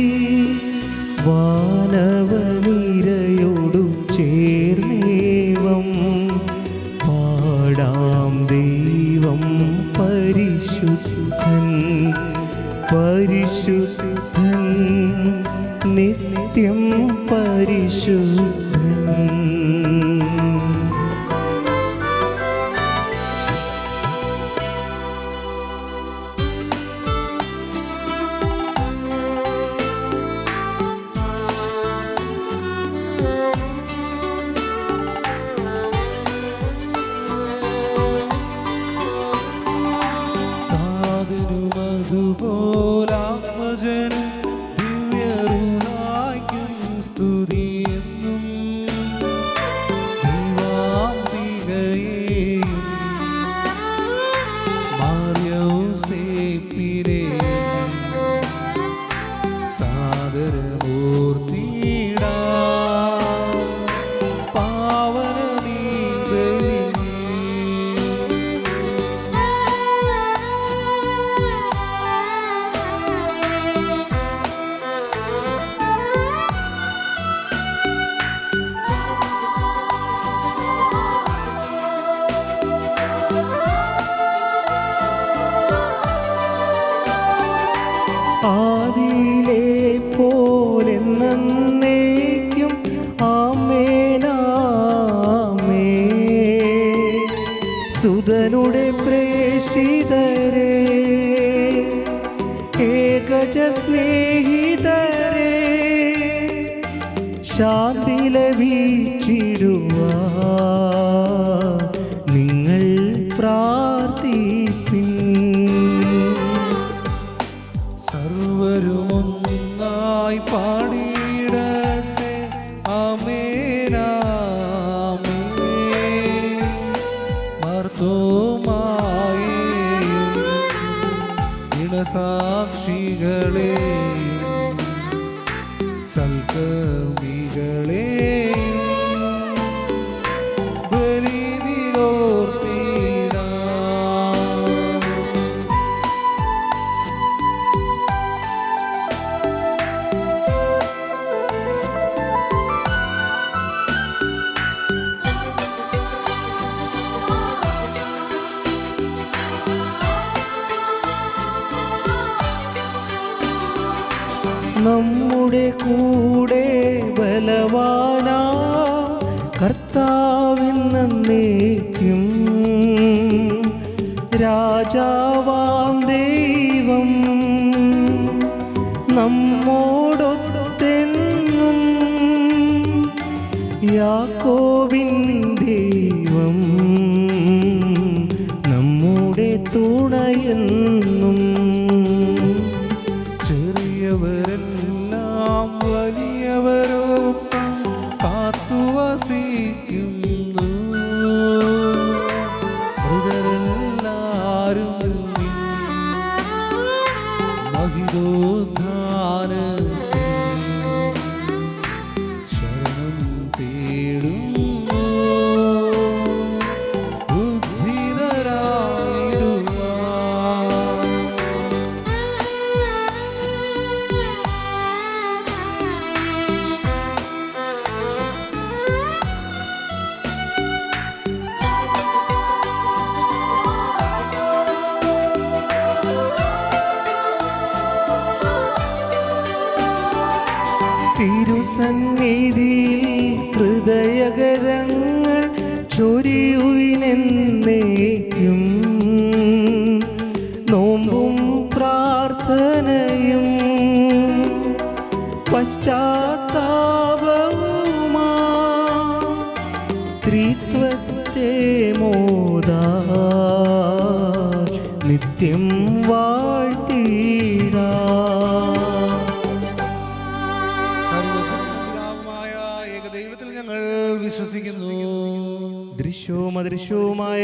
വാനവനിരയോടു ചേർന്നേവം പാടാം. ദൈവം പരിശുദ്ധൻ പരിശുദ്ധൻ നിത്യം പരിശുദ്ധൻ. അതുപോലാത്മജനും ദിവ്യറുഹായ്ക്കും സ്തുതിയെന്നും ദൈവാംബികയെയും മാർയൗസേപ്പിനെയും സാദരമൂർത്തിയിടാം. പാവനനീ ബലി ആദിയിലെ പോലെന്നേക്കും ആമേനാമേ. സുതനുടെ പ്രേഷിതരേ ഏകജ സ്നേഹിതരേ ശാന്തി ലഭിച്ചിടുവാ നിങ്ങൾ പ്രാർത്ഥിപ്പിൻ. സർവരുമൊന്നായി പാടിയിടട്ടെ ആമേനാമേ. മാർത്തോമാ സാക്ഷികളെയും സൽക്കർമ്മികളെയും ബലിയിലോർത്തിടാം. നമ്മുടെ കൂടെ ബലവാനാം കർത്താവെന്നേക്കും രാജാവാം ദൈവം നമ്മോടൊത്തെന്നും യാക്കോബിൻ ദൈവം നമ്മുടെ തുണയെന്നും. ചെറിയവരെല്ലാം വലിയവരൊപ്പം കാത്തുവസിക്കുന്നു. മൃതരെല്ലാരും മഹിതോദ്ധാനത്തിൽ ശരണം തേടുന്നു. തിരുസന്നിധിയിൽ ഹൃദയഗതങ്ങൾ ചൊരിയുവിനെന്നേക്കും നോമ്പും പ്രാർത്ഥനയും പശ്ചാത്താപവുമാ ത്രിത്വത്തെ മോദാ നിത്യം വാഴ്ത്തിടാ. സർവ്വശക്തനായ ഏകദൈവത്തിൽ ഞങ്ങൾ വിശ്വസിക്കുന്നു. ദൃശ്യവും അദൃശ്യവുമായ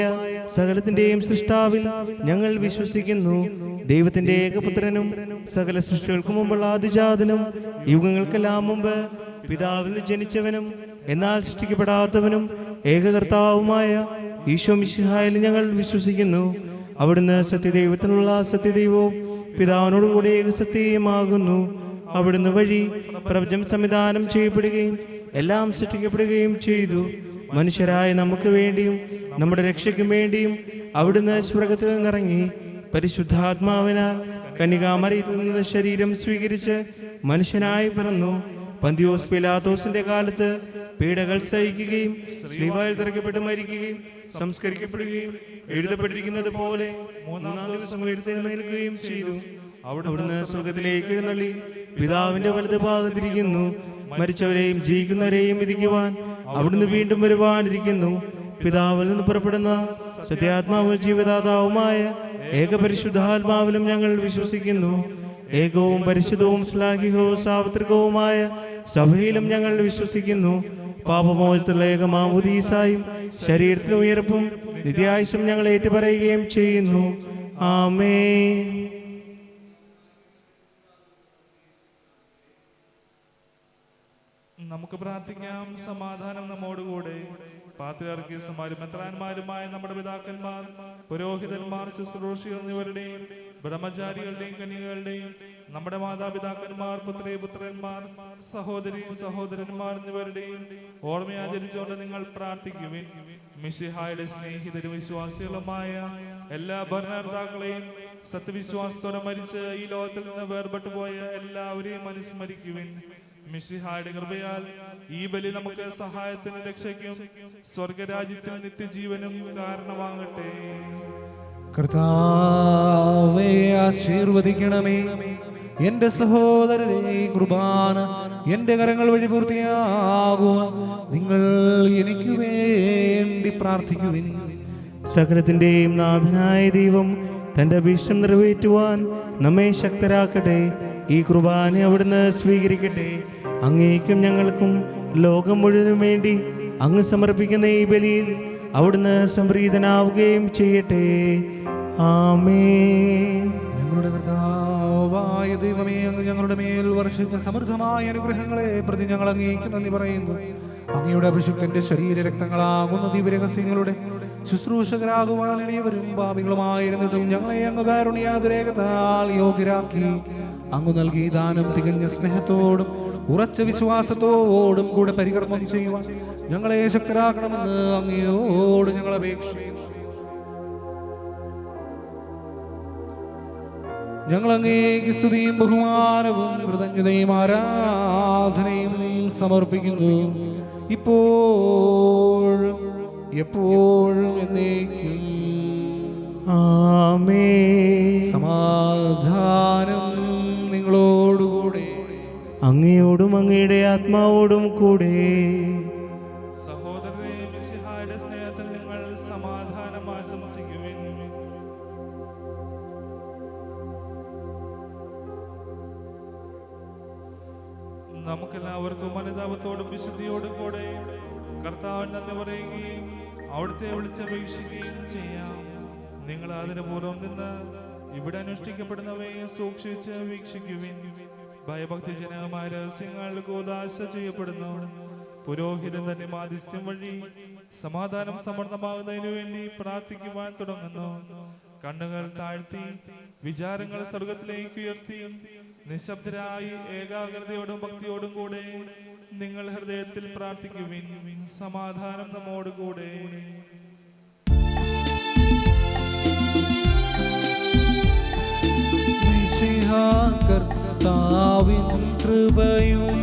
സകലത്തിന്റെയും സൃഷ്ടാവിൽ ഞങ്ങൾ വിശ്വസിക്കുന്നു. ദൈവത്തിന്റെ ഏകപുത്രനും സകല സൃഷ്ടികൾക്കു മുമ്പുള്ള ആദിജാതനും യുഗങ്ങൾക്കെല്ലാം മുമ്പ് പിതാവിൽ നിന്ന് ജനിച്ചവനും എന്നാൽ സൃഷ്ടിക്കപ്പെടാത്തവനും ഏകകർത്താവുമായ ഈശോ മിശിഹായിൽ ഞങ്ങൾ വിശ്വസിക്കുന്നു. അവിടുന്ന് സത്യദൈവത്തിനുള്ള സത്യദൈവവും പിതാവിനോടും കൂടി ഏകസത്യമാകുന്നു. അവിടുന്ന് വഴി പ്രപഞ്ചം സംവിധാനം ചെയ്യപ്പെടുകയും എല്ലാം സൃഷ്ടിക്കപ്പെടുകയും ചെയ്തു. മനുഷ്യരായ നമുക്ക് വേണ്ടിയും നമ്മുടെ രക്ഷയ്ക്കും വേണ്ടിയും അവിടുന്ന് സ്വർഗത്തിൽ നിന്നിറങ്ങി പരിശുദ്ധാത്മാവിനാൽ കന്യകാമറിയത്തിൽ നിന്ന് ശരീരം സ്വീകരിച്ച് മനുഷ്യനായി പിറന്നു. പന്തിയോസ് പിലാത്തോസിന്റെ കാലത്ത് പീഡകൾ സഹിക്കുകയും ശ്ലീവായിൽ തറയ്ക്കപ്പെട്ട് മരിക്കുകയും സംസ്കരിക്കപ്പെടുകയും എഴുതപ്പെട്ടിരിക്കുന്നത് പോലെ മൂന്നാം ദിവസം ഉയർത്തെഴുന്നേൽക്കുകയും ചെയ്തു. അവിടുന്ന് സ്വർഗത്തിലേക്ക് എഴുന്നള്ളി പിതാവിന്റെ വലത് ഭാഗത്തിരിക്കുന്നു. മരിച്ചവരെയും ജീവിക്കുന്നവരെയും വിധിക്കുവാൻ അവിടുന്ന് വീണ്ടും വരുവാനിരിക്കുന്നു. പിതാവിൽ നിന്ന് പുറപ്പെടുന്ന സത്യാത്മാവും ജീവദാതാവുമായ ഏകപരിശുദ്ധാത്മാവിലും ഞങ്ങൾ വിശ്വസിക്കുന്നു. ഏകവും പരിശുദ്ധവും ശ്ലാഘികവും സാർവത്രികവുമായ സഭയിലും ഞങ്ങൾ വിശ്വസിക്കുന്നു. പാപമോചനത്തിലുള്ള ഏകമാമുദീസായും ശരീരത്തിലും ഉയർപ്പും നിത്യായുസ്സും ഞങ്ങൾ ഏറ്റുപറയുകയും ചെയ്യുന്നു. ആമേൻ. നമുക്ക് പ്രാർത്ഥിക്കാം. സമാധാനം നമ്മോടുകൂടെ. പാത്രിയാർക്കീസുമാരും മെത്രാന്മാരുമായ നമ്മുടെ പിതാക്കന്മാർ, പുരോഹിതന്മാർ, ശുശ്രൂഷികൾ എന്നിവരുടെയും ബ്രഹ്മചാരികളുടെയും കന്യകളുടെയും നമ്മുടെ മാതാപിതാക്കന്മാർ, പുത്രന്മാർ, സഹോദരി സഹോദരന്മാർ എന്നിവരുടെയും ഓർമ്മയാചരിച്ചുകൊണ്ട് നിങ്ങൾ പ്രാർത്ഥിക്കുവിൻ. മിശിഹായുടെ സ്നേഹിതരും വിശ്വാസികളുമായ എല്ലാ ഭരണകർത്താക്കളെയും സത്യവിശ്വാസത്തോടെ മരിച്ച് ഈ ലോകത്തിൽ നിന്ന് വേർപെട്ടു പോയ എല്ലാവരെയും അനുസ്മരിക്കുവിൻ. മിശിഹായുടെ കൃപയാൽ ഈ ബലി നമുക്ക് സഹായത്തിനും രക്ഷയ്ക്കും സ്വർഗരാജ്യത്തിന് നിത്യജീവനും കാരണമാകട്ടെ. കർത്താവേ, ആശീർവദിക്കണമേ. എന്റെ സഹോദരരെ, കുർബാന എന്റെ കരങ്ങൾ വഴി പൂർത്തിയാകുവാൻ നിങ്ങൾ എനിക്ക് വേണ്ടി പ്രാർത്ഥിക്കുവിൻ. സകലത്തിന്റെയും നാഥനായ ദൈവം തന്റെ അഭീഷ്ടം നിറവേറ്റുവാൻ നമ്മെ ശക്തരാക്കട്ടെ. ഈ കുർബാന അവിടുന്ന് സ്വീകരിക്കട്ടെ. അങ്ങേക്കും ഞങ്ങൾക്കും ലോകം മുഴുവനും വേണ്ടി അങ്ങ് സമർപ്പിക്കുന്ന ഈ ബലിയിൽ അവിടുന്ന് സംപ്രീതനാവുകയും ചെയ്യട്ടെ. ആമേൻ. ഞങ്ങളുടെ കർത്താവായ ദൈവമേ, അങ്ങ് ഞങ്ങളുടെ മേൽ വർഷിച്ച സമൃദ്ധമായ അനുഗ്രഹങ്ങളെ പ്രതി ഞങ്ങൾ അങ്ങേക്ക് നന്ദി പറയുന്നു. അങ്ങയുടെ അഭിഷിക്തന്റെ ശരീരരക്തങ്ങളാകുന്ന ദിവ്യരഹസ്യങ്ങളുടെ ശുശ്രൂഷകരാകുവാൻ ഇനിയവരും പാപികളുമായിരുന്നിട്ടും ഞങ്ങളെ അങ്ങ് കാരുണ്യാതുരേകത്താൽ യോഗ്യരാക്കി. അങ്ങ് നൽകി ദാനം തികഞ്ഞ സ്നേഹത്തോടും ഉറച്ച വിശ്വാസത്തോടും കൂടെ പരികർമ്മം ചെയ്യുവാൻ ഞങ്ങളെ ശക്തരാക്കണമെന്ന് അങ്ങയോട് ഞങ്ങൾ അപേക്ഷിക്കുന്നു. ഞങ്ങൾ അങ്ങേക്ക് സ്തുതിയും ബഹുമാനവും കൃതജ്ഞതയും ആരാധനയും സമർപ്പിക്കുന്നു, ഇപ്പോഴും എപ്പോഴും എന്നേക്കും. ആമേൻ. സമാധാനം നിങ്ങളോടുകൂടെ, അങ്ങയോടും അങ്ങയുടെ ആത്മാവോടും കൂടെ. സഹോദരനെ, മിശിഹായുടെ സ്നേഹത്തിൽ നിങ്ങൾ സമാധാനം ആശംസിക്കുവിൻ. നമുക്കെല്ലാവർക്കും അനുതാപത്തോടും വിശുദ്ധിയോടും കൂടെ കർത്താവിന് നന്ദി പറയുകയും അവിടുത്തെ വിളിച്ചപേക്ഷിക്കുകയും ചെയ്യാം. നിങ്ങൾ ആദരപൂർവ്വം നിന്ന് ഇവിടെ അനുഷ്ഠിക്കപ്പെടുന്നവയെ സൂക്ഷിച്ച് വീക്ഷിക്കുവിൻ. ഭയഭക്തിജനകമായ രഹസ്യങ്ങൾ കൂദാശ ചെയ്യപ്പെടുന്നു. പുരോഹിതൻ തന്നെ മാധ്യസ്ഥ്യം വഴി സമാധാനം സമൃദ്ധമാകുന്നതിനു വേണ്ടി പ്രാർത്ഥിക്കുവാൻ തുടങ്ങുന്നു. കണ്ണുകൾ താഴ്ത്തി വിചാരങ്ങൾ സ്വർഗത്തിലേക്ക് ഉയർത്തി നിശബ്ദരായി ഏകാഗ്രതയോടും ഭക്തിയോടും കൂടെ നിങ്ങൾ ഹൃദയത്തിൽ പ്രാർത്ഥിക്കുവിൻ. സമാധാനം നമ്മോടുകൂടെ. കർത്താവിൻ കൃപയും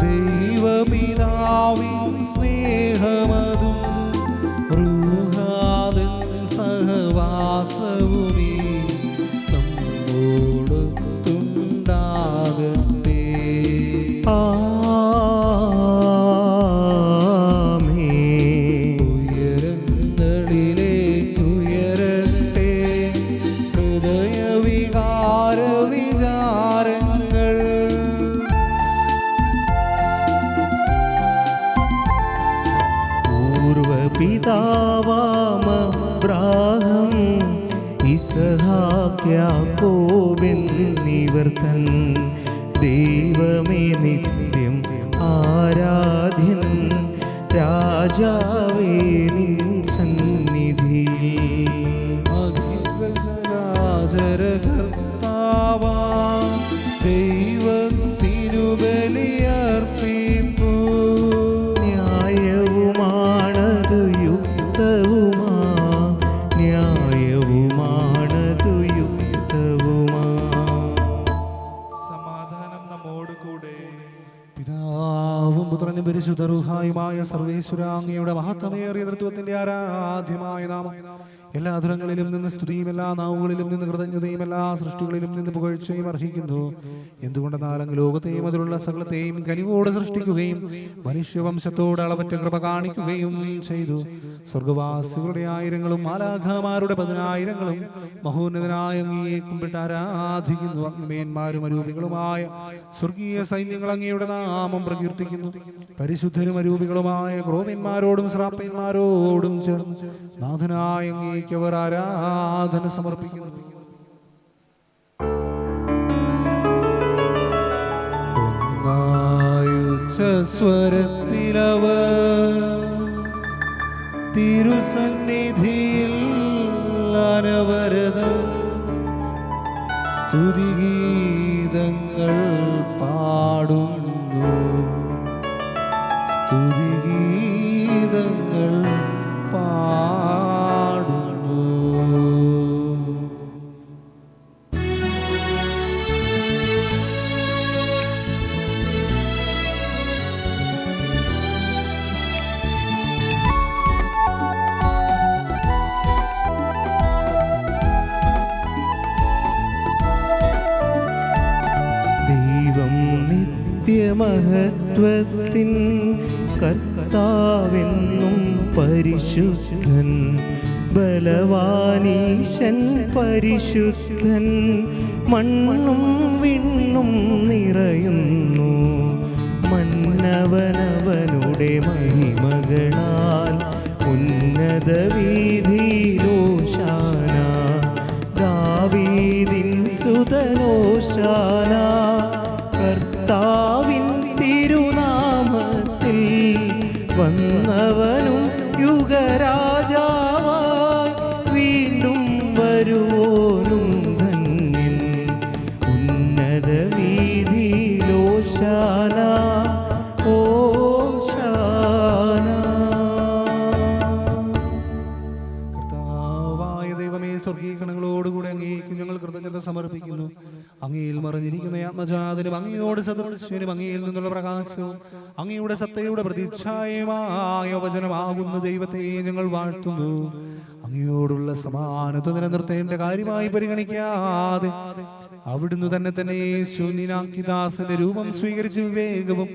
ദൈവപിതാവിൻ സ്നേഹമതും റൂഹാദിൻ സഹവാസവുമീ നമ്മോടൊത്തുണ്ടാകട്ടെ. ആമേൻ. ഉയരങ്ങളിലേക്കുയരട്ടെ ഹൃദയവികാര വിചാരങ്ങൾ. പൂർവപിതാവാമബ്രാഹം ഇസ്ഹാക്ക് യാക്കോബെന്നിവർ തൻ ദൈവമേ നിത്യം ആരാധ്യൻ രാജാവേ നിൻ സന്നിധിയിൽ. അഖിലചരാചരകർത്താവാ ദൈവത്തിനുബലിയർപ്പിപ്പൂ. ന്യായവുമാണതു യുക്തവുമാ, ന്യായവുമാണതു യുക്തവുമാ. സമാധാനം നമ്മോടുകൂടെ. പിതാവും പുത്രനും പരിശുദ്ധ റൂഹായുമായ സർവേശ്വര, അങ്ങയുടെ മഹത്വമേറിയ തൃത്വത്തിന്റെ ആരാധ്യമായ നാമം എല്ലാ അധരങ്ങളിലും നിന്ന് സ്തുതിയും എല്ലാ നാവുകളിലും നിന്ന് കൃതജ്ഞതയും എല്ലാ സൃഷ്ടികളിലും നിന്ന് പുകഴ്ചയും അർഹിക്കുന്നു. എന്തുകൊണ്ടെന്നാൽ അങ്ങ് ലോകത്തെയും അതിലുള്ള സകലത്തെയും കനിവോടെ സൃഷ്ടിക്കുകയും മനുഷ്യവംശത്തോട് അളവറ്റ കൃപ കാണിക്കുകയും ചെയ്തു. സ്വർഗവാസികളുടെ ആയിരങ്ങളും മാലാഖമാരുടെ 10,000ങ്ങളും മഹോന്നതനായ അങ്ങയെ കുമ്പിട്ട് ആരാധിക്കുന്നു. അഗ്നിമേന്മാരും അരൂപികളുമായ സ്വർഗീയ സൈന്യങ്ങൾ അങ്ങയുടെ നാമം പ്രകീർത്തിക്കുന്നു. പരിശുദ്ധരും അരൂപികളുമായ ക്രോവ്യന്മാരോടും ശ്രാപ്പന്മാരോടും ചേർന്ന് നാഥനായ അങ്ങേക്ക് അവർ ആരാധന സമർപ്പിക്കുന്നു. സ്വരത്തിലവർ തിരുസന്നിധിയിൽ അനവരതം സ്തുതിഗീതങ്ങൾ പാടുന്നു. സ്തുതിഗീതങ്ങൾ പാടുന്നു. ദൈവം നിത്യമഹത്വത്തിൻ കർത്താവെന്നും പരിശുദ്ധൻ, ബലവാനീശൻ പരിശുദ്ധൻ, മണ്ണും വിണ്ണും നിറയുന്നു. മന്നവനവനുടെ മഹിമകളാൽ ഉന്നത വീതിയിലോശാന, ദാവീദിൻ സുതനോശാന. ഓശാന കർത്താവിൻ തിരുനാമത്തിൽ വന്നവനും യുഗരാജാവായി വീണ്ടും വരുവോനും ധന്യൻ ഉന്നത വീതിയിലോശാന ഓശാന. കർത്താവായ ദൈവമേ, സ്വർഗീയ ഗണങ്ങളോടുകൂടെ അങ്ങേക്ക് ഞങ്ങൾ കൃതജ്ഞത സമർപ്പിക്കുന്നു. അങ്ങയിൽ മറിഞ്ഞിരിക്കുന്ന ആത്മജാതനും അങ്ങയോട് സദൃശ്യനും അങ്ങയിൽ നിന്നുള്ള പ്രകാശവും അങ്ങയുടെ സത്തയുടെ പ്രതിച്ഛായമായ വചനമാകുന്ന ദൈവത്തെ ഞങ്ങൾ വാഴ്ത്തുന്നു. അങ്ങയോടുള്ള സമാനത നിലനിർത്തേണ്ട കാര്യമായി പരിഗണിക്കാതെ അവിടുന്ന് തന്നെ ശൂന്യനാക്കി ദാസന്റെ രൂപം സ്വീകരിച്ച് വിവേകവും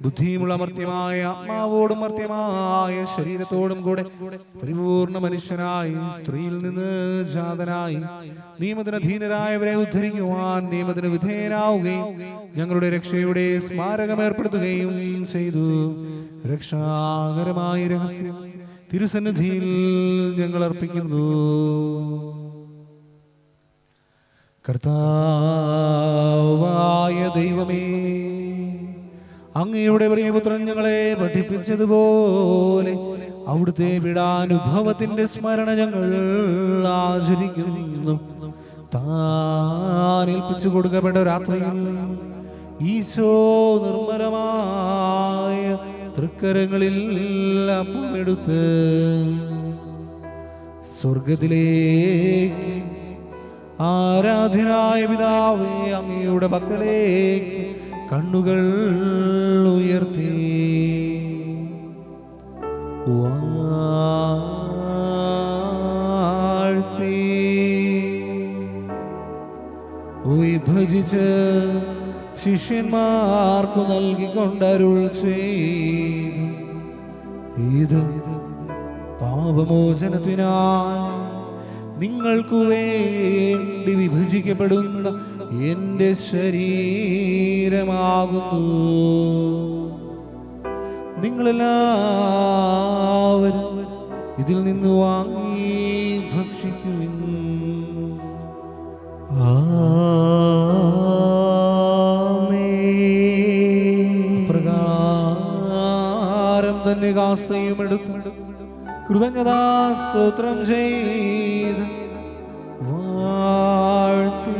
ബുദ്ധിയുമുള്ള മർത്യമായ ആത്മാവോടും മർത്യമായ ശരീരത്തോടും കൂടെ പരിപൂർണ മനുഷ്യനായി സ്ത്രീയിൽ നിന്ന് ജാതനായി നിയമത്തിന് അധീനരായവരെ ഉദ്ധരിക്കുവാൻ നിയമത്തിന് വിധേയനാവുകയും ഞങ്ങളുടെ രക്ഷയുടെ സ്മാരകം ഏർപ്പെടുത്തുകയും ചെയ്തു. രക്ഷാകരമായ രഹസ്യം തിരുസന്നിധിയിൽ ഞങ്ങൾ അർപ്പിക്കുന്നു. കർത്താവായ ദൈവമേ, അങ്ങയുടെ പ്രിയപുത്രൻ ഞങ്ങളെ പഠിപ്പിച്ചതുപോലെ അവിടുത്തെ വിടാനുഭവത്തിന്റെ സ്മരണ ഞങ്ങൾ ആചരിക്കുന്നു. താൻ ഏൽപ്പിച്ചു കൊടുക്കപ്പെട്ട രാത്രിയിൽ ഈശോ നിർമ്മലമായ തൃക്കരങ്ങളിൽ അപ്പമെടുത്ത് സ്വർഗത്തിലേക്ക് ആരാധനായ പിതാവേ അങ്ങയുടെ പക്കലേക്ക് കണ്ണുകൾ ഉയർത്തി വാഴ്ത്തി വിഭജിച്ച് ശിഷ്യന്മാർക്കു നൽകിക്കൊണ്ടരുൾ ചെയ്തു. ഇത് പാപമോചനത്തിനായി നിങ്ങൾക്കു വേണ്ടി വിഭജിക്കപ്പെടുന്ന എന്റെ ശരീരമാകുന്നു. നിങ്ങളെല്ലാവരും ഇതിൽ നിന്ന് വാങ്ങി ഭക്ഷിക്കുവിൻ. പ്രകാരം തന്നെ കാസയും എടുക്കും കൃതജ്ഞതാ സ്തോത്രം ചെയ്ത് വാഴ്ത്തി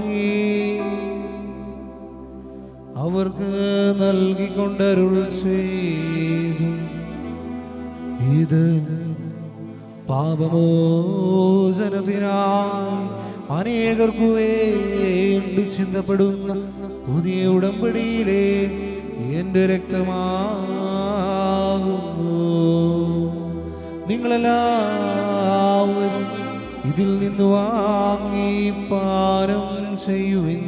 അവർക്ക് നൽകിക്കൊണ്ടരുൾ ചെയ്തു. ഇത് പാപമോചനത്തിനായി അനേകർക്കു വേണ്ടി ചിന്തപ്പെടുന്ന പുതിയ ഉടമ്പടിയിലെ എന്റെ രക്തമാകുന്നു. നിങ്ങളെല്ലാവരും ഇതിൽ നിന്ന് വാങ്ങി പാനം ചെയ്യുവിൻ.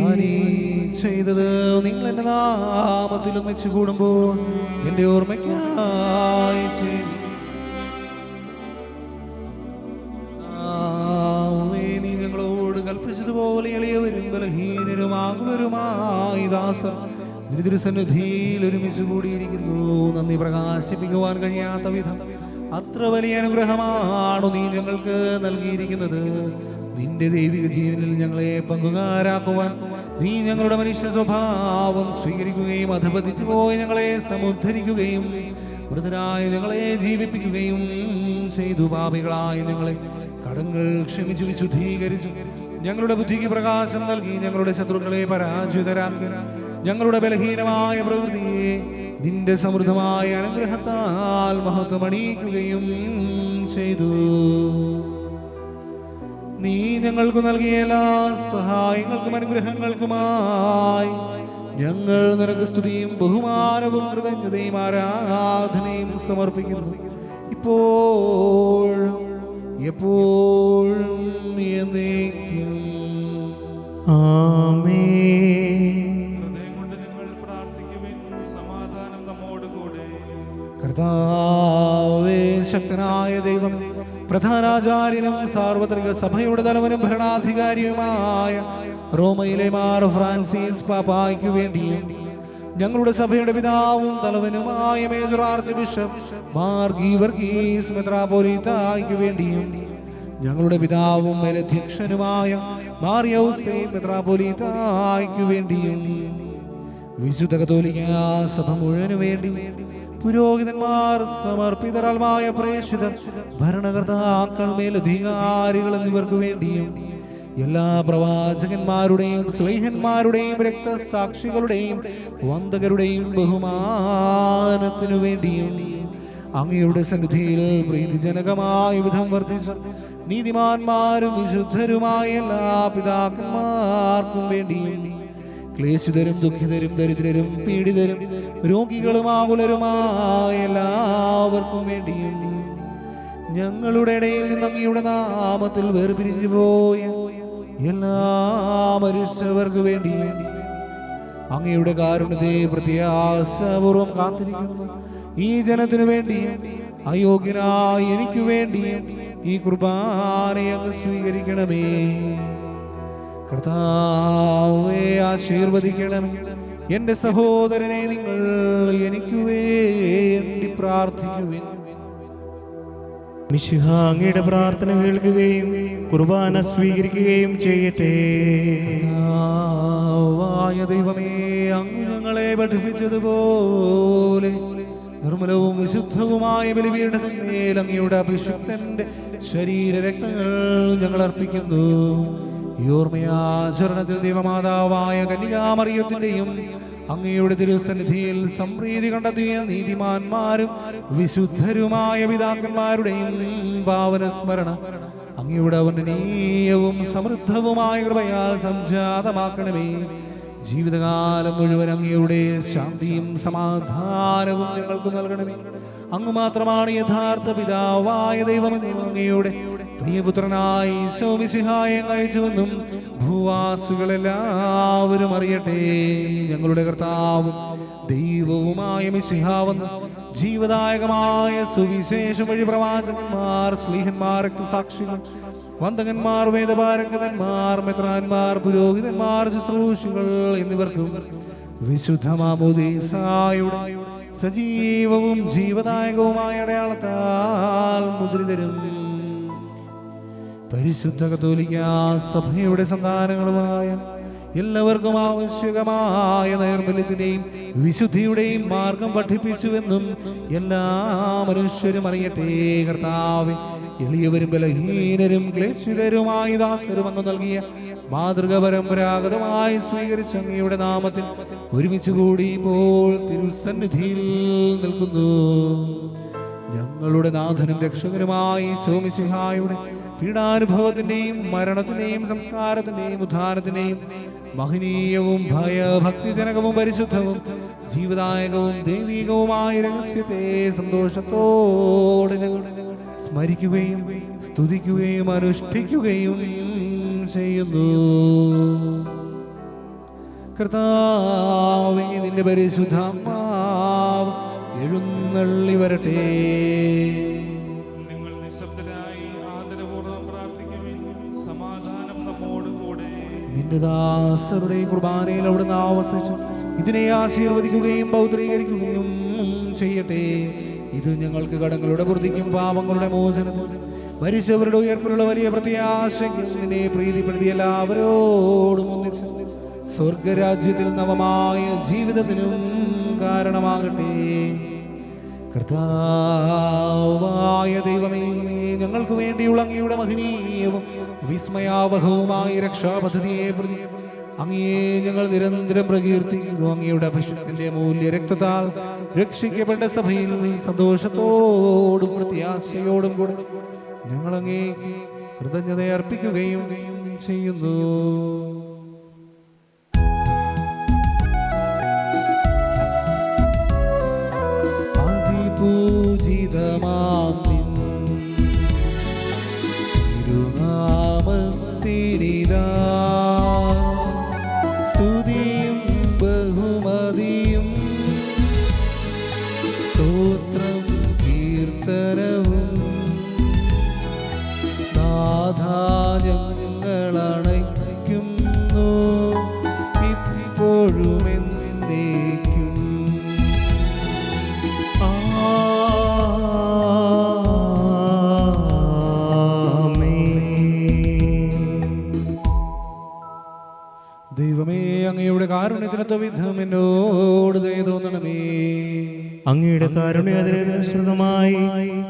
ഞാനീ ചെയ്തത് നിങ്ങൾ എന്റെ നാമത്തിൽ ഒന്നിച്ചു കൂടുമ്പോൾ എന്റെ ഓർമ്മയ്ക്കായി ചെയ്യും. നീ ഞങ്ങളോട് കൽപ്പിച്ചതുപോലെ എളിയവരും ബലഹീനരുമാകുവരുമായി ദാസർ തിരുസന്നിധിയിൽ ഒരുമിച്ച് കൂടിയിരിക്കുന്നു. നന്ദി പ്രകാശിപ്പിക്കുവാൻ കഴിയാത്ത വിധം അത്ര വലിയ അനുഗ്രഹമാണു നീ ഞങ്ങൾക്ക് നൽകിയിരിക്കുന്നത്. നിന്റെ ദൈവിക ജീവനിൽ ഞങ്ങളെ പങ്കുകാരാക്കുവാൻ നീ ഞങ്ങളുടെ മനുഷ്യ സ്വഭാവം സ്വീകരിക്കുകയും അധപതിച്ചു പോയി ഞങ്ങളെ സമുദ്ധരിക്കുകയും മൃതരായ ഞങ്ങളെ ജീവിപ്പിക്കുകയും ചെയ്തു. പാപികളായ ഞങ്ങളെ കടങ്ങൾ ക്ഷമിച്ചു വിശുദ്ധീകരിച്ചു ഞങ്ങളുടെ ബുദ്ധിക്ക് പ്രകാശം നൽകി ഞങ്ങളുടെ ശത്രുക്കളെ പരാജിതരാക്കി ഞങ്ങളുടെ ബലഹീനമായ പ്രകൃതിയെ നിന്റെ സമൃദ്ധമായ അനുഗ്രഹത്താൽ മഹത്വമണിയിക്കുകയും ചെയ്തു. നീ ഞങ്ങൾക്ക് നൽകിയ എല്ലാ സഹായങ്ങൾക്കും അനുഗ്രഹങ്ങൾക്കുമായി ഞങ്ങൾ നിനക്ക് സ്തുതിയും ബഹുമാനവും കൃതജ്ഞതയും ആരാധനയും സമർപ്പിക്കുന്നു. ഇപ്പോഴും എപ്പോഴും എന്നേക്കും. ആമേൻ. ഹൃദയം കൊണ്ട് നിങ്ങൾ പ്രാർത്ഥിക്കുവിൻ. സമാധാനം നമ്മോടുകൂടെ. കർത്താവേ, ശക്തനായ ദൈവം, പ്രധാനാചാര്യനും സാർവത്രിക സഭയുടെ തലവനും ഭരണാധികാരിയുമായ റോമയിലെ മാർ ഫ്രാൻസിസ് പാപ്പായ്ക്കു വേണ്ടിയും ഞങ്ങളുടെ സഭയുടെ പിതാവും തലവനുമായ major archbishop Mar Geevarghese മെത്രാപ്പോലീത്തായ്ക്ക് വേണ്ടിയും ഞങ്ങളുടെ പിതാവും മേലധ്യക്ഷനുമായ മാർ യൗസേപ്പ് മെത്രാപ്പോലീത്തായ്ക്ക് വേണ്ടിയും വിശുദ്ധ കത്തോലിക്ക സഭ മുഴുവനു വേണ്ടി പുരോഹിതന്മാർ, സമർപ്പിതരായ പ്രേക്ഷിതർ, ഭരണകർത്താക്കൾ, മേലധികാരികൾ എന്നിവർക്ക് വേണ്ടിയും എല്ലാ പ്രവാചകന്മാരുടെയും സ്ലേഹന്മാരുടെയും രക്തസാക്ഷികളുടെയും വന്ദകരുടെയും ബഹുമാനത്തിനു വേണ്ടിയും അങ്ങയുടെ സന്നിധിയിൽ പ്രീതിജനകമായ വിധം വർദ്ധിച്ച നീതിമാന്മാരും വിശുദ്ധരുമായ എല്ലാ പിതാക്കന്മാർക്കും വേണ്ടിയും ക്ലേശിതരും ദുഃഖിതരും ദരിദ്രരും പീഡിതരും രോഗികളും ആകുലരുമായ എല്ലാവർക്കും വേണ്ടിയും ഞങ്ങളുടെ ഇടയിൽ നിന്ന് അങ്ങയുടെ നാമത്തിൽ വേർപിരിഞ്ഞു പോയ എല്ലാ മനുഷ്യർക്ക് വേണ്ടിയും അങ്ങയുടെ കാരുണ്യത്തെ പ്രത്യാശപൂർവം കാത്തിരിക്കുന്നു ഈ ജനത്തിനു വേണ്ടിയും അയോഗ്യനായ എനിക്ക് വേണ്ടിയും ഈ കുർബാനയെ അങ്ങ് സ്വീകരിക്കണമേ. കർത്താവേ, ആശീർവദിക്കണമേ. എന്റെ സഹോദരനെ നിങ്ങൾ എനിക്ക് വേണ്ടി പ്രാർത്ഥിക്കുവിൻ. മിശിഹ അങ്ങയുടെ പ്രാർത്ഥന കേൾക്കുകയും കുർബാന സ്വീകരിക്കുകയും ചെയ്യട്ടെ. ദൈവമേ, അങ്ങ് ഞങ്ങളെ പഠിപ്പിച്ചതുപോലെ നിർമ്മലവും വിശുദ്ധവുമായ ബലിപീഠത്തിന്മേൽ അങ്ങയുടെ അഭിഷിക്തന്റെ ശരീരരക്തങ്ങൾ ഞങ്ങൾ അർപ്പിക്കുന്നു. ഈ ഓർമ്മയാചരണത്തിൽ ദൈവമാതാവായ കന്യകാമറിയത്തിന്റെയും അങ്ങയുടെ തിരുസന്നിധിയിൽ സംപ്രീതി കണ്ടെത്തിയ നീതിമാന്മാരും വിശുദ്ധരുമായ പിതാക്കന്മാരുടെയും പാവന സ്മരണ അങ്ങയുടെ അവനീയവും സമൃദ്ധവുമായ കൃപയാൽ സംജാതമാക്കണമേ. ജീവിതകാലം മുഴുവൻ അങ്ങയുടെ ശാന്തിയും സമാധാനവും ഞങ്ങൾക്ക് നൽകണമേ. അങ്ങ് മാത്രമാണ് യഥാർത്ഥ പിതാവായ ദൈവമെന്നും അങ്ങയുടെ പ്രിയപുത്രനായി ഈശോമിശിഹായെ അയച്ചുവെന്നും ഭൂവാസികളെല്ലാവരും അറിയട്ടെ. ഞങ്ങളുടെ കർത്താവും ദൈവവുമായ മിശിഹാവെന്ന് ജീവദായകമായ സുവിശേഷം വഴി പ്രവാചകന്മാർ, സ്ലീഹന്മാർ, രക്തസാക്ഷികൾ, വന്ദകന്മാർ, വേദപാരംഗതന്മാർ, മെത്രാന്മാർ, പുരോഹിതന്മാർ, ശുശ്രൂഷികൾ എന്നിവർക്കും വിശുദ്ധ മാമോദീസായുടെ സജീവവും ജീവദായകവുമായ അടയാളത്താൽ മുദ്രിതരും പരിശുദ്ധ കത്തോലിക്ക സഭയുടെ സന്താനങ്ങളുമായ എല്ലാവർക്കും ആവശ്യകമായ നൈർമല്യത്തിന്റെയും വിശുദ്ധിയുടെയും മാർഗം പഠിപ്പിച്ചുവെന്നും എല്ലാ മനുഷ്യരും അറിയട്ടെ. കർത്താവേ, എളിയവരും ബലഹീനരും ക്ലേശിതരുമായി ദാസരും അങ്ങ് നൽകിയ മാതൃക പരമ്പരാഗതമായി സ്വീകരിച്ച അങ്ങയുടെ നാമത്തിൽ ഒരുമിച്ച് കൂടി ഇപ്പോൾ തിരുസന്നിധിയിൽ നിൽക്കുന്നു. ഞങ്ങളുടെ നാഥനും രക്ഷകനുമായി ഈശോമിശിഹായുടെ പീഡാനുഭവത്തിന്റെയും മരണത്തിന്റെയും സംസ്കാരത്തിന്റെയും ഉദ്ധാനത്തിന്റെയും മഹനീയവും ഭയഭക്തിജനകവും പരിശുദ്ധവും ജീവദായകവും ദൈവികവുമായ രഹസ്യത്തെ സന്തോഷത്തോടെ സ്മരിക്കുകയും സ്തുതിക്കുകയും അനുഷ്ഠിക്കുകയും ചെയ്യുന്നു. കർത്താവേ, നിന്റെ പരിശുദ്ധാത്മാവ് എഴുന്നള്ളി വരട്ടെ. നിങ്ങൾ നിശബ്ദരായി ആദരപൂർവ്വം പ്രാർത്ഥിക്കുവിൻ. സമാധാനം നമ്മോട് കൂടെ. നിന്റെ ദാസരുടെ കുർബാനയിൽ അവിടുന്ന് ആവസിച്ചു ഇതിനെ ആശീർവദിക്കുകയും പൗത്രീകരിക്കുകയും ചെയ്യട്ടെ. ഇത് ഞങ്ങൾക്ക് കടങ്ങളുടെ വൃദ്ധിക്കും പാപങ്ങളുടെ മോചനത്തിനും മരിച്ചവരുടെ ഉയർപ്പിലുള്ള വലിയ പ്രത്യാശയ്ക്കും നിന്നെ പ്രീതിപ്പെടുത്തിയ എല്ലാവരോടും ഒന്നിച്ച് സ്വർഗരാജ്യത്തിൽ നവമായ ജീവിതത്തിനും കാരണമാകട്ടെ. കർത്താവായ ദൈവമേ, ഞങ്ങൾക്ക് വേണ്ടിയുള്ള അങ്ങയുടെ മഹനീയവും വിസ്മയാവഹവുമായ രക്ഷാപദ്ധതിയെ പ്രതി അങ്ങയെ ഞങ്ങൾ നിരന്തരം പ്രകീർത്തിക്കുന്നു. അങ്ങയുടെ അഭിഷേകത്തിന്റെ മൂല്യ രക്തത്താൽ രക്ഷിക്കപ്പെട്ട സഭയിൽ സന്തോഷത്തോടും പ്രത്യാശയോടും കൂടെ ഞങ്ങൾ അങ്ങേക്ക് കൃതജ്ഞത അർപ്പിക്കുകയും ചെയ്യുന്നു. അതിപൂജിതമാം നിൻ തിരുനാമത്തിനിതാ സ്തുതിയും ബഹുമതിയും സ്തോത്രം കീർത്തനവും നാഥാ ഞങ്ങളണയ്ക്കും കാരുണ്യത്തിനൊത്ത വിധം എന്നോട് ദയ തോന്നണമേ. അങ്ങയുടെ കാരുണ്യാതിരനുസൃതമായി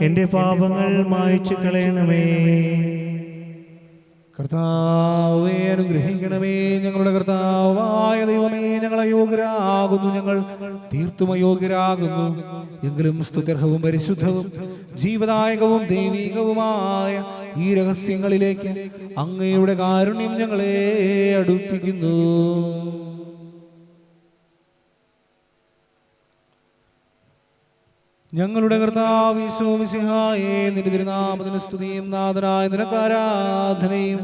എന്റെ പാപങ്ങൾ മായ്ച്ചു കളയണമേ. കർത്താവേ അനുഗ്രഹിക്കണമേ. ഞങ്ങളുടെ കർത്താവായ ദൈവമേ, ഞങ്ങൾ അയോഗ്യരാകുന്നു, ഞങ്ങൾ തീർത്തും അയോഗ്യരാകുന്നു. എങ്കിലും സ്തുത്യർഹവും പരിശുദ്ധവും ജീവദായകവും ദൈവികവുമായ ഈ രഹസ്യങ്ങളിലേക്ക് അങ്ങയുടെ കാരുണ്യം ഞങ്ങളെ അടുപ്പിക്കുന്നു. ഞങ്ങളുടെ കർത്താവ് യേശു മിശിഹായേ, നിന്റെ തിരുനാമത്തിന് സ്തുതിയും നാഥനായ നിനക്ക് ആരാധനയും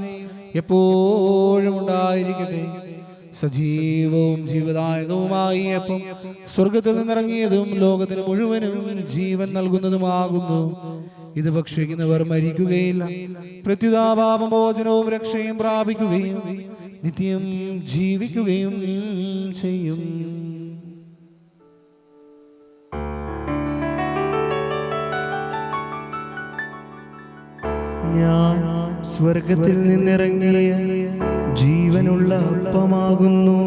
എപ്പോഴും ഉണ്ടായിരിക്കട്ടെ. സജീവവും ജീവദായകവുമായി അപ്പം സ്വർഗത്തിൽ നിന്നിറങ്ങിയതും ലോകത്തിന് മുഴുവനും ജീവൻ നൽകുന്നതുമാകുന്നു. ഇത് ഭക്ഷിക്കുന്നവർ മരിക്കുകയില്ല, പ്രത്യുതാപാപമോചനവും രക്ഷയും പ്രാപിക്കുകയും നിത്യം ജീവിക്കുകയും ചെയ്യും. ഞാൻ സ്വർഗത്തിൽ നിന്നിറങ്ങിയ ജീവനുള്ള അപ്പമാകുന്നു.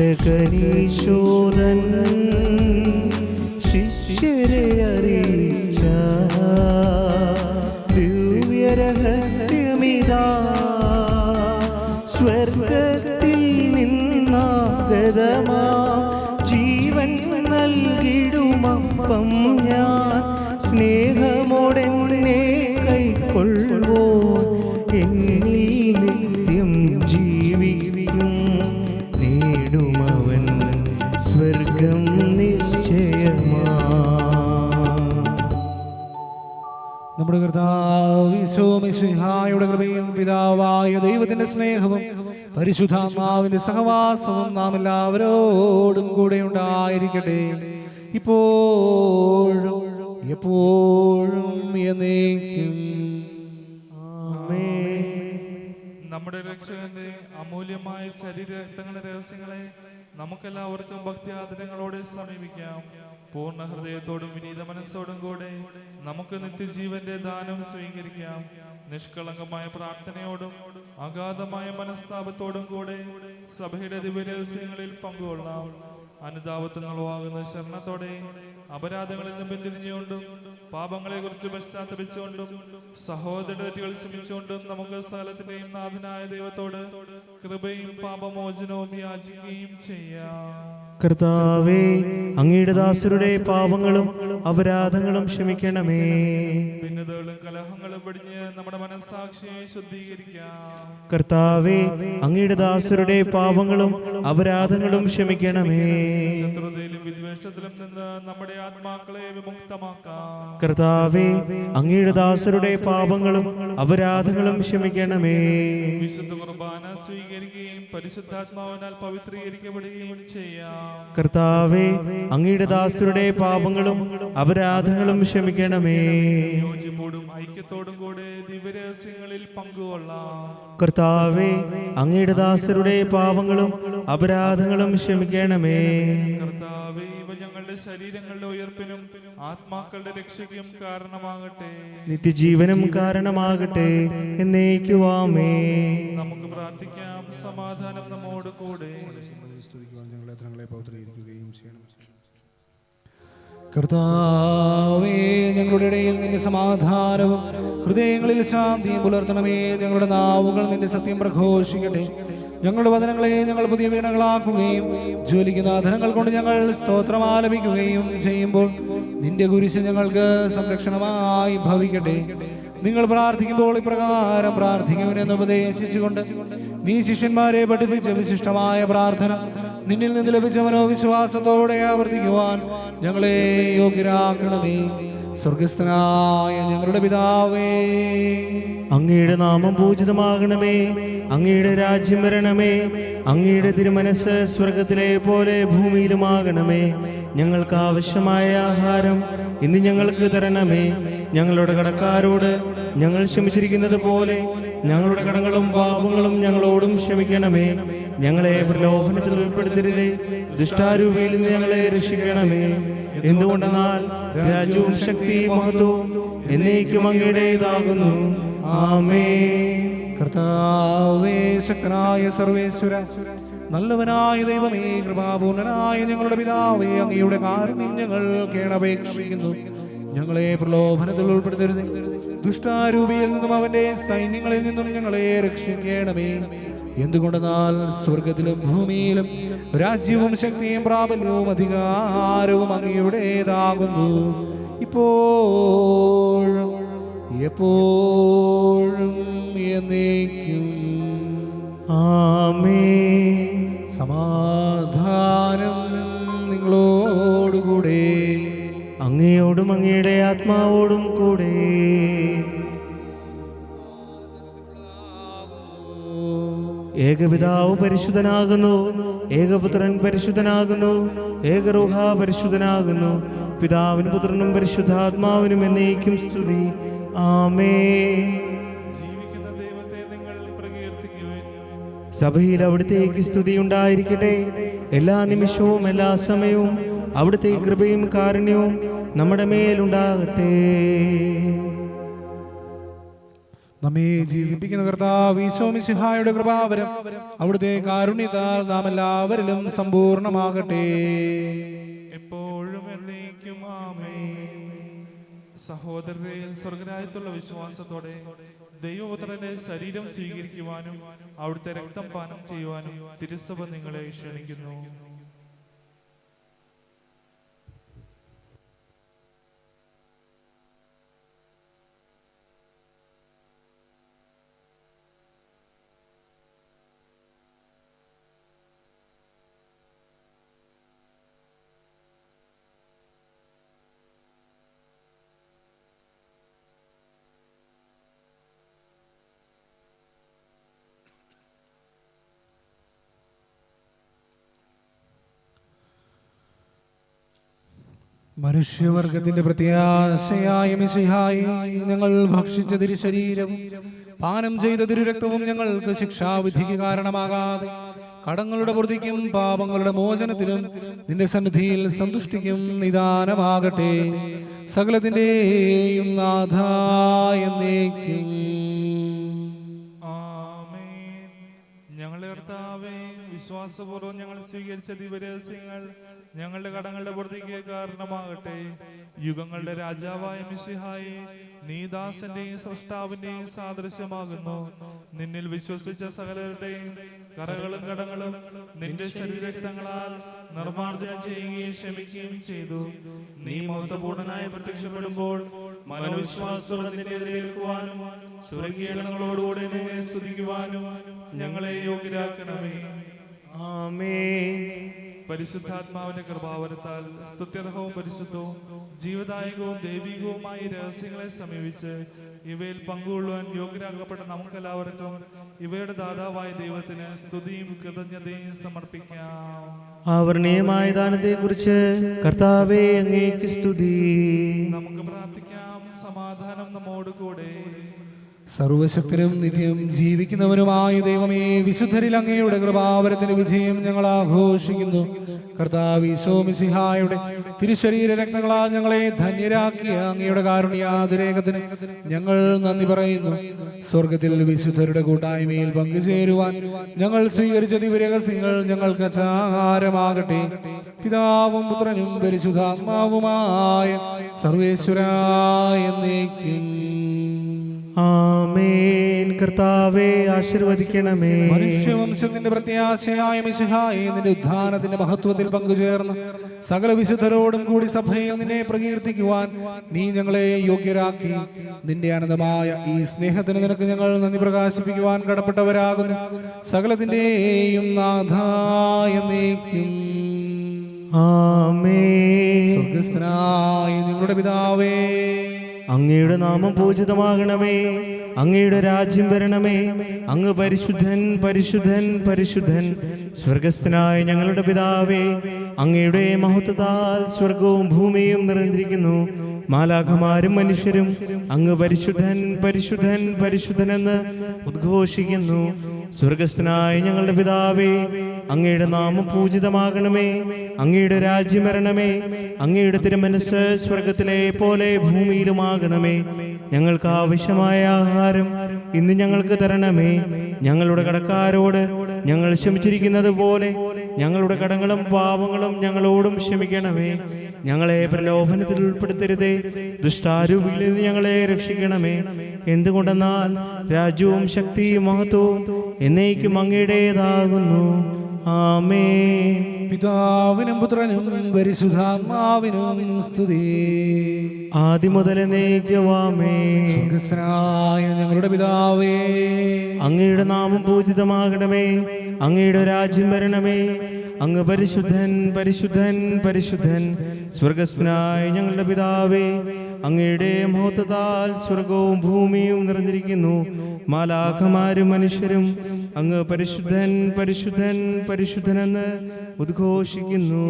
രക്ഷകനീശോധൻ ശിഷ്യരെ അറിയിച്ച ദിവ്യരഹസ്യമിതാ, സ്വർഗത്തിൽ നിന്നാഗതമാ ജീവൻ നൽകിടുമപ്പം ഞാൻ സ്നേഹമോടെന്നെ കൈക്കൊള്ളുവോ എന്നിൽ നിത്യം ജീവിക്കും. നേടുമവൻ സ്വർഗം നിശ്ചയമാ. നമ്മുടെ കർത്താവ് യേശു മിശിഹായുടെ കൃപയും പിതാവായ ദൈവത്തിന്റെ സ്നേഹവും പരിശുദ്ധാത്മാവിന്റെ സഹവാസവും നാം എല്ലാവരോടും കൂടെ ഉണ്ടായിരിക്കട്ടെ, ഇപ്പോഴും എപ്പോഴും എന്നേക്കും. നമ്മുടെ രക്ഷകന്റെ അമൂല്യമായ ശരീരരക്തങ്ങളുടെ രഹസ്യങ്ങളെ നമുക്കെല്ലാവർക്കും ഭക്തി ആദരങ്ങളോടെ സമീപിക്കാം. പൂർണ്ണ ഹൃദയത്തോടും വിനീത മനസ്സോടും കൂടെ നമുക്ക് നിത്യജീവന്റെ ദാനം സ്വീകരിക്കാം. നിഷ്കളങ്കമായ പ്രാർത്ഥനയോടും അഗാധമായ മനസ്താപത്തോടും കൂടെ സഭയുടെ ദിവ്യരഹസ്യങ്ങളിൽ പങ്കുകൊള്ളാം. അനുതാപത്തിനുളവാകുന്ന ശരണത്തോടെ അപരാധങ്ങളിൽ നിന്ന് പിന്തിരിഞ്ഞുകൊണ്ടും പാപങ്ങളെ കുറിച്ച് പശ്ചാത്തപിച്ചുകൊണ്ടും സഹോദര തെറ്റുകൾ ക്ഷമിച്ചുകൊണ്ടും നമുക്ക് സകലത്തിന്റെയും നാഥനായ ദൈവത്തോട് കൃപയും പാപമോചനവും യാചിക്കുകയും ചെയ്യാം. കർത്താവേ, അങ്ങയുടെ ദാസരുടെ പാപങ്ങളും അപരാധങ്ങളും ക്ഷമിക്കണമേ. ഭിന്നതകളും കലഹങ്ങളും വെടിഞ്ഞ് നമ്മുടെ മനസ്സാക്ഷിയെ ശുദ്ധീകരിക്കാം. കർത്താവേ, അങ്ങയുടെ ദാസരുടെ പാപങ്ങളും അപരാധങ്ങളും ക്ഷമിക്കണമേ. ശത്രുതയിലും വിദ്വേഷത്തിലും നിന്ന് നമ്മുടെ ആത്മാക്കളെ വിമുക്തമാക്കാം. കർത്താവേ, അങ്ങയുടെ ദാസരുടെ പാപങ്ങളും അപരാധങ്ങളും ക്ഷമിക്കണമേ. വിശുദ്ധ കുർബാന സ്വീകരിക്കുകയും പരിശുദ്ധാത്മാവിനാൽ പവിത്രീകരിക്കപ്പെടുകയും ചെയ്യാം. കർത്താവേ, അങ്ങയുടെ ദാസരുടെ പാപങ്ങളും അപരാധങ്ങളും ക്ഷമിക്കണമേ. യോജിപ്പോടും ഐക്യത്തോടും കൂടെ ദിവ്യരഹസ്യങ്ങളിൽ പങ്കുകൊള്ളാം. കർത്താവേ, അങ്ങയുടെ ദാസരുടെ പാപങ്ങളും അപരാധങ്ങളും ക്ഷമിക്കണമേ. കർത്താവേ, ഇവ ഞങ്ങളുടെ ശരീരങ്ങളുടെ ഉയർപ്പിനും ആത്മാക്കളുടെ രക്ഷയ്ക്കും കാരണമാകട്ടെ, നിത്യജീവനും കാരണമാകട്ടെ എന്നേക്കുവാമേ. നമുക്ക് പ്രാർത്ഥിക്കാം. സമാധാനം നമ്മോട് കൂടെ. കർത്താവേ, ഞങ്ങളുടെ ഇടയിൽ നിന്റെ സമാധാനവും ഹൃദയങ്ങളിൽ ശാന്തിയും പുലർത്തണമേ. ഞങ്ങളുടെ നാവുകൾ നിന്റെ സത്യം പ്രഘോഷിക്കട്ടെ. ഞങ്ങളുടെ വചനങ്ങളെ ഞങ്ങൾ പുതിയ വീണകളാക്കുകയും ജ്വലിക്കുന്ന ധനങ്ങൾ കൊണ്ട് ഞങ്ങൾ സ്തോത്രം ആലപിക്കുകയും ചെയ്യുമ്പോൾ നിന്റെ കുരിശ് ഞങ്ങൾക്ക് സംരക്ഷണമായി ഭവിക്കട്ടെ. നിങ്ങൾ പ്രാർത്ഥിക്കുമ്പോൾ ഇപ്രകാരം പ്രാർത്ഥിക്കുമെന്ന് ഉപദേശിച്ചുകൊണ്ട് നീ ശിഷ്യന്മാരെ പഠിപ്പിച്ച വിശിഷ്ടമായ പ്രാർത്ഥന നിന്നിൽ നിന്ന് ലഭിച്ച മനോവിശ്വാസത്തോടെ ആവർത്തിക്കുവാൻ ഞങ്ങളെ യോഗ്യരാക്കണമേ. സ്വർഗസ്ഥനായ ഞങ്ങളുടെ പിതാവേ, അങ്ങയുടെ നാമം പൂജിതമാകണമേ. അങ്ങയുടെ രാജ്യം വരണമേ. അങ്ങയുടെ തിരുമനസ് സ്വർഗത്തിലെ പോലെ ഭൂമിയിലുമാകണമേ. ഞങ്ങൾക്ക് ആവശ്യമായ ആഹാരം ഇന്ന് ഞങ്ങൾക്ക് തരണമേ. ഞങ്ങളുടെ കടക്കാരോട് ഞങ്ങൾ ക്ഷമിച്ചിരിക്കുന്നത് പോലെ ഞങ്ങളുടെ കടങ്ങളും പാപങ്ങളും ഞങ്ങളോടും ക്ഷമിക്കണമേ. ഞങ്ങളെ പ്രലോഭനത്തിൽ ഉൾപ്പെടുത്തരുതേ, ദുഷ്ടാരൂപിയിൽ നിന്ന് ഞങ്ങളെ രക്ഷിക്കണമേ. എന്തുകൊണ്ടെന്നാൽ രാജ്യവും ശക്തിയും മഹത്വവും എന്നേക്കും അങ്ങയുടേതാകുന്നു. ആമേൻ. കർത്താവേ, ശക്തനായ സർവേശ്വര, നല്ലവനായ ദൈവമേ, കൃപാപൂർണനായ ഞങ്ങളുടെ പിതാവേ, അങ്ങയുടെ കാരുണ്യം ഞങ്ങൾ കേണപേക്ഷിക്കുന്നു. ഞങ്ങളെ പ്രലോഭനത്തിൽ ഉൾപ്പെടുത്തരുത്, ദുഷ്ടാരൂപിയിൽ നിന്നും അവന്റെ സൈന്യങ്ങളിൽ നിന്നും ഞങ്ങളെ രക്ഷിക്കണമേ. എന്തുകൊണ്ടെന്നാൽ സ്വർഗത്തിലും ഭൂമിയിലും രാജ്യവും ശക്തിയും പ്രാബല്യവും അധികാരവും അങ്ങയുടേതാകുന്നു, ഇപ്പോഴും എപ്പോഴും എന്നേക്കും. ആമേൻ. സമാധാനം നിങ്ങളോടുകൂടെ, അങ്ങയോടും അങ്ങയുടെ ആത്മാവോടും കൂടെ. ഏകപിതാവ് പരിശുദ്ധനാകുന്നു, ഏകപുത്രൻ പരിശുദ്ധനാകുന്നു, ഏകരൂഹ പരിശുദ്ധനാകുന്നു. പിതാവിനും പുത്രനും പരിശുദ്ധാത്മാവിനും എന്നേക്കും സ്തുതി. ആമേൻ. ജീവിക്കുന്ന ദൈവത്തെ നിങ്ങൾ പ്രകീർത്തിക്കുവിൻ. സഭയിൽ അവിടുത്തേക്ക് സ്തുതി ഉണ്ടായിരിക്കട്ടെ. എല്ലാ നിമിഷവും എല്ലാ സമയവും അവിടുത്തെ കൃപയും കാരുണ്യവും നമ്മുടെ മേലുണ്ടാകട്ടെ. നമ്മെ ജീവിപ്പിക്കുന്ന കർത്താവ് ഈശോ മിശിഹായുടെ കൃപാവരം അവിടുത്തെ കാരുണ്യത്താൽ നാം എല്ലാവരിലും സമ്പൂർണ്ണമാകട്ടെ. എപ്പോഴും എന്നേക്കും ആമേൻ. സഹോദരരെ, സ്വർഗരാജ്യത്തുള്ള വിശ്വാസത്തോടെ ദൈവപുത്രന്റെ ശരീരം സ്വീകരിക്കുവാനും അവിടുത്തെ രക്തം പാനം ചെയ്യുവാനും തിരുസഭ നിങ്ങളെ ക്ഷണിക്കുന്നു. മനുഷ്യവർഗത്തിന്റെ പ്രത്യാശയായ മിശിഹായി, ഞങ്ങൾ ഭക്ഷിച്ച തിരുശരീരവും പാനം ചെയ്ത തിരുരക്തവും ഞങ്ങൾക്ക് ശിക്ഷാവിധിക്ക് കാരണമാകാതെ കടങ്ങളുടെ പൊറുതിക്കും പാപങ്ങളുടെ മോചനത്തിനും നിന്റെ സന്നിധിയിൽ സന്തുഷ്ടിക്കും നിദാനമാകട്ടെ. സകലത്തിന്റെയും നാഥായ എന്നേക്കും. ആമേൻ. ഞങ്ങളുടെ കർത്താവേ, വിശ്വാസപൂർവ്വം ഞങ്ങൾ സ്വീകരിച്ച ദിവരഹസ്യങ്ങൾ ഞങ്ങളുടെ കടങ്ങളുടെ പൂർത്തിക്ക് കാരണമാകട്ടെ. യുഗങ്ങളുടെ രാജാവായ മിശിഹായെ, നീ ദാസന്റെയും സൃഷ്ടാവിന്റെയും സാദൃശ്യമാകുന്നു. നിന്നിൽ വിശ്വസിച്ച സകലരുടെയും കറകളും കടങ്ങളും നിന്റെ ശരീരരക്തങ്ങളാൽ നിർമ്മാർജ്ജനം ചെയ്യുകയും ക്ഷമിക്കുകയും ചെയ്തു. നീ മഹത്വപൂർണനായി പ്രത്യക്ഷപ്പെടുമ്പോൾ മനോവിശ്വാസത്തോടെ നിന്നെ എതിരേൽക്കുവാനും സ്വർഗീയങ്ങളോടുകൂടെ നിന്നെ സ്തുതിക്കുവാനും ഞങ്ങളെ യോഗ്യരാക്കണമേ. ആമേൻ. പരിശുദ്ധാത്മാവിന്റെ കൃപാവരത്താൽ സ്തുത്യർഹവും പരിശുദ്ധവും ജീവദായകവും ദൈവികവുമായ രഹസ്യങ്ങളെ സമീപിച്ച് ഇവയിൽ പങ്കുകൊള്ളുവാൻ യോഗ്യരാക്കപ്പെട്ട നമുക്കെല്ലാവർക്കും ഇവയുടെ ദാതാവായ ദൈവത്തിന് സ്തുതിയും കൃതജ്ഞതയും സമർപ്പിക്കാം. ആവരണീയമായ ദാനത്തെ കുറിച്ച് കർത്താവേ, അങ്ങേക്ക് സ്തുതി. നമുക്ക് പ്രാർത്ഥിക്കാം. സമാധാനം നമ്മോട് കൂടെ. സർവശക്തനും നിത്യം ജീവിക്കുന്നവനുമായ ദൈവമേ, വിശുദ്ധരിൽ അങ്ങയുടെ കൃപാവരത്തിന്റെ വിജയം ഞങ്ങൾ ആഘോഷിക്കുന്നു. കർത്താവ് ഈശോ മിശിഹായുടെ തിരുശരീര രക്തങ്ങളാൽ ഞങ്ങളെ ധന്യരാക്കിയ അങ്ങയുടെ കാരുണ്യാതിരേകത്തിന് ഞങ്ങൾ നന്ദി പറയുന്നു. സ്വർഗത്തിൽ വിശുദ്ധരുടെ കൂട്ടായ്മയിൽ പങ്കുചേരുവാൻ ഞങ്ങൾ സ്വീകരിച്ച ദിവ്യരഹസ്യങ്ങൾ ഞങ്ങൾക്ക് ആചാരമാകട്ടെ. പിതാവും പുത്രനും പരിശുദ്ധാത്മാവുമായ സർവേശ്വരായ എന്നേക്കും. ആമേൻ. കർത്താവേ, ആശീർവദിക്കണമേ. മനുഷ്യവംശത്തിന്റെ പ്രത്യാശയായ മിശിഹായെ, നിന്റെ ഉദ്ധാനത്തിന്റെ മഹത്വത്തിൽ പങ്കുചേർന്ന് സകല വിശുദ്ധരോടും കൂടി സഭയിൽ നിന്നെ പ്രകീർത്തിക്കുവാൻ നീ ഞങ്ങളെ യോഗ്യരാക്കി. നിന്റെ അനന്തമായ ഈ സ്നേഹത്തിന് നിനക്ക് ഞങ്ങൾ നന്ദി പ്രകാശിപ്പിക്കുവാൻ കടപ്പെട്ടവരാകുന്നു. സകലത്തിന്റെയും നാഥായ എന്നേക്കും. ആമേൻ. സ്വർഗ്ഗസ്ഥനായ ഞങ്ങളുടെ പിതാവേ, അങ്ങയുടെ നാമം പൂജിതമാകണമേ. അങ്ങയുടെ രാജ്യം വരണമേ. അങ്ങ് പരിശുദ്ധൻ, പരിശുദ്ധൻ, പരിശുദ്ധൻ. സ്വർഗസ്ഥനായ ഞങ്ങളുടെ പിതാവേ, അങ്ങയുടെ മഹത്വത്താൽ സ്വർഗവും ഭൂമിയും നിറഞ്ഞിരിക്കുന്നു. മാലാഖമാരും മനുഷ്യരും അങ്ങ് പരിശുദ്ധൻ പരിശുദ്ധൻ പരിശുദ്ധനെന്ന് ഉദ്ഘോഷിക്കുന്നു. സ്വർഗസ്ഥനായ ഞങ്ങളുടെ പിതാവേ, അങ്ങയുടെ നാമം പൂജിതമാകണമേ. അങ്ങയുടെ രാജ്യം വരണമേ. അങ്ങയുടെ തിരുമനസ്സ് സ്വർഗത്തിലെ പോലെ ഭൂമിയിലുമാകണമേ. ഞങ്ങൾക്ക് ആവശ്യമായ ആഹാരം ഇന്ന് ഞങ്ങൾക്ക് തരണമേ. ഞങ്ങളുടെ കടക്കാരോട് ഞങ്ങൾ ക്ഷമിച്ചിരിക്കുന്നത് പോലെ ഞങ്ങളുടെ കടങ്ങളും പാവങ്ങളും ഞങ്ങളോടും ക്ഷമിക്കണമേ. ഞങ്ങളെ പ്രലോഭനത്തിൽ ഉൾപ്പെടുത്തരുതേ, ദുഷ്ടാരൂപിയിൽ നിന്ന് ഞങ്ങളെ രക്ഷിക്കണമേ. എന്തുകൊണ്ടെന്നാൽ രാജ്യവും ശക്തിയും മഹത്വവും എന്നേക്കും അങ്ങയുടേതാകുന്നു. ആമേൻ. പിതാവിനും പുത്രനും പരിശുദ്ധാത്മാവിനും സ്തുതി. ആദ്യം മുതൽ എന്നേക്കുമാമേ. സ്വർഗ്ഗസ്ഥനായ ഞങ്ങളുടെ പിതാവേ, അങ്ങയുടെ നാമം പൂജിതമാകണമേ. അങ്ങയുടെ രാജ്യം വരണമേ. അങ്ങ് പരിശുദ്ധൻ പരിശുദ്ധൻ പരിശുദ്ധൻ. സ്വർഗസ്ഥനായ ഞങ്ങളുടെ പിതാവേ, അങ്ങയുടെ മഹത്വത്താൽ സ്വർഗവും ഭൂമിയും നിറഞ്ഞിരിക്കുന്നു. മാലാഖമാരും മനുഷ്യരും അങ്ങ് പരിശുദ്ധൻ പരിശുദ്ധൻ പരിശുദ്ധനെന്ന് ഉദ്ഘോഷിക്കുന്നു.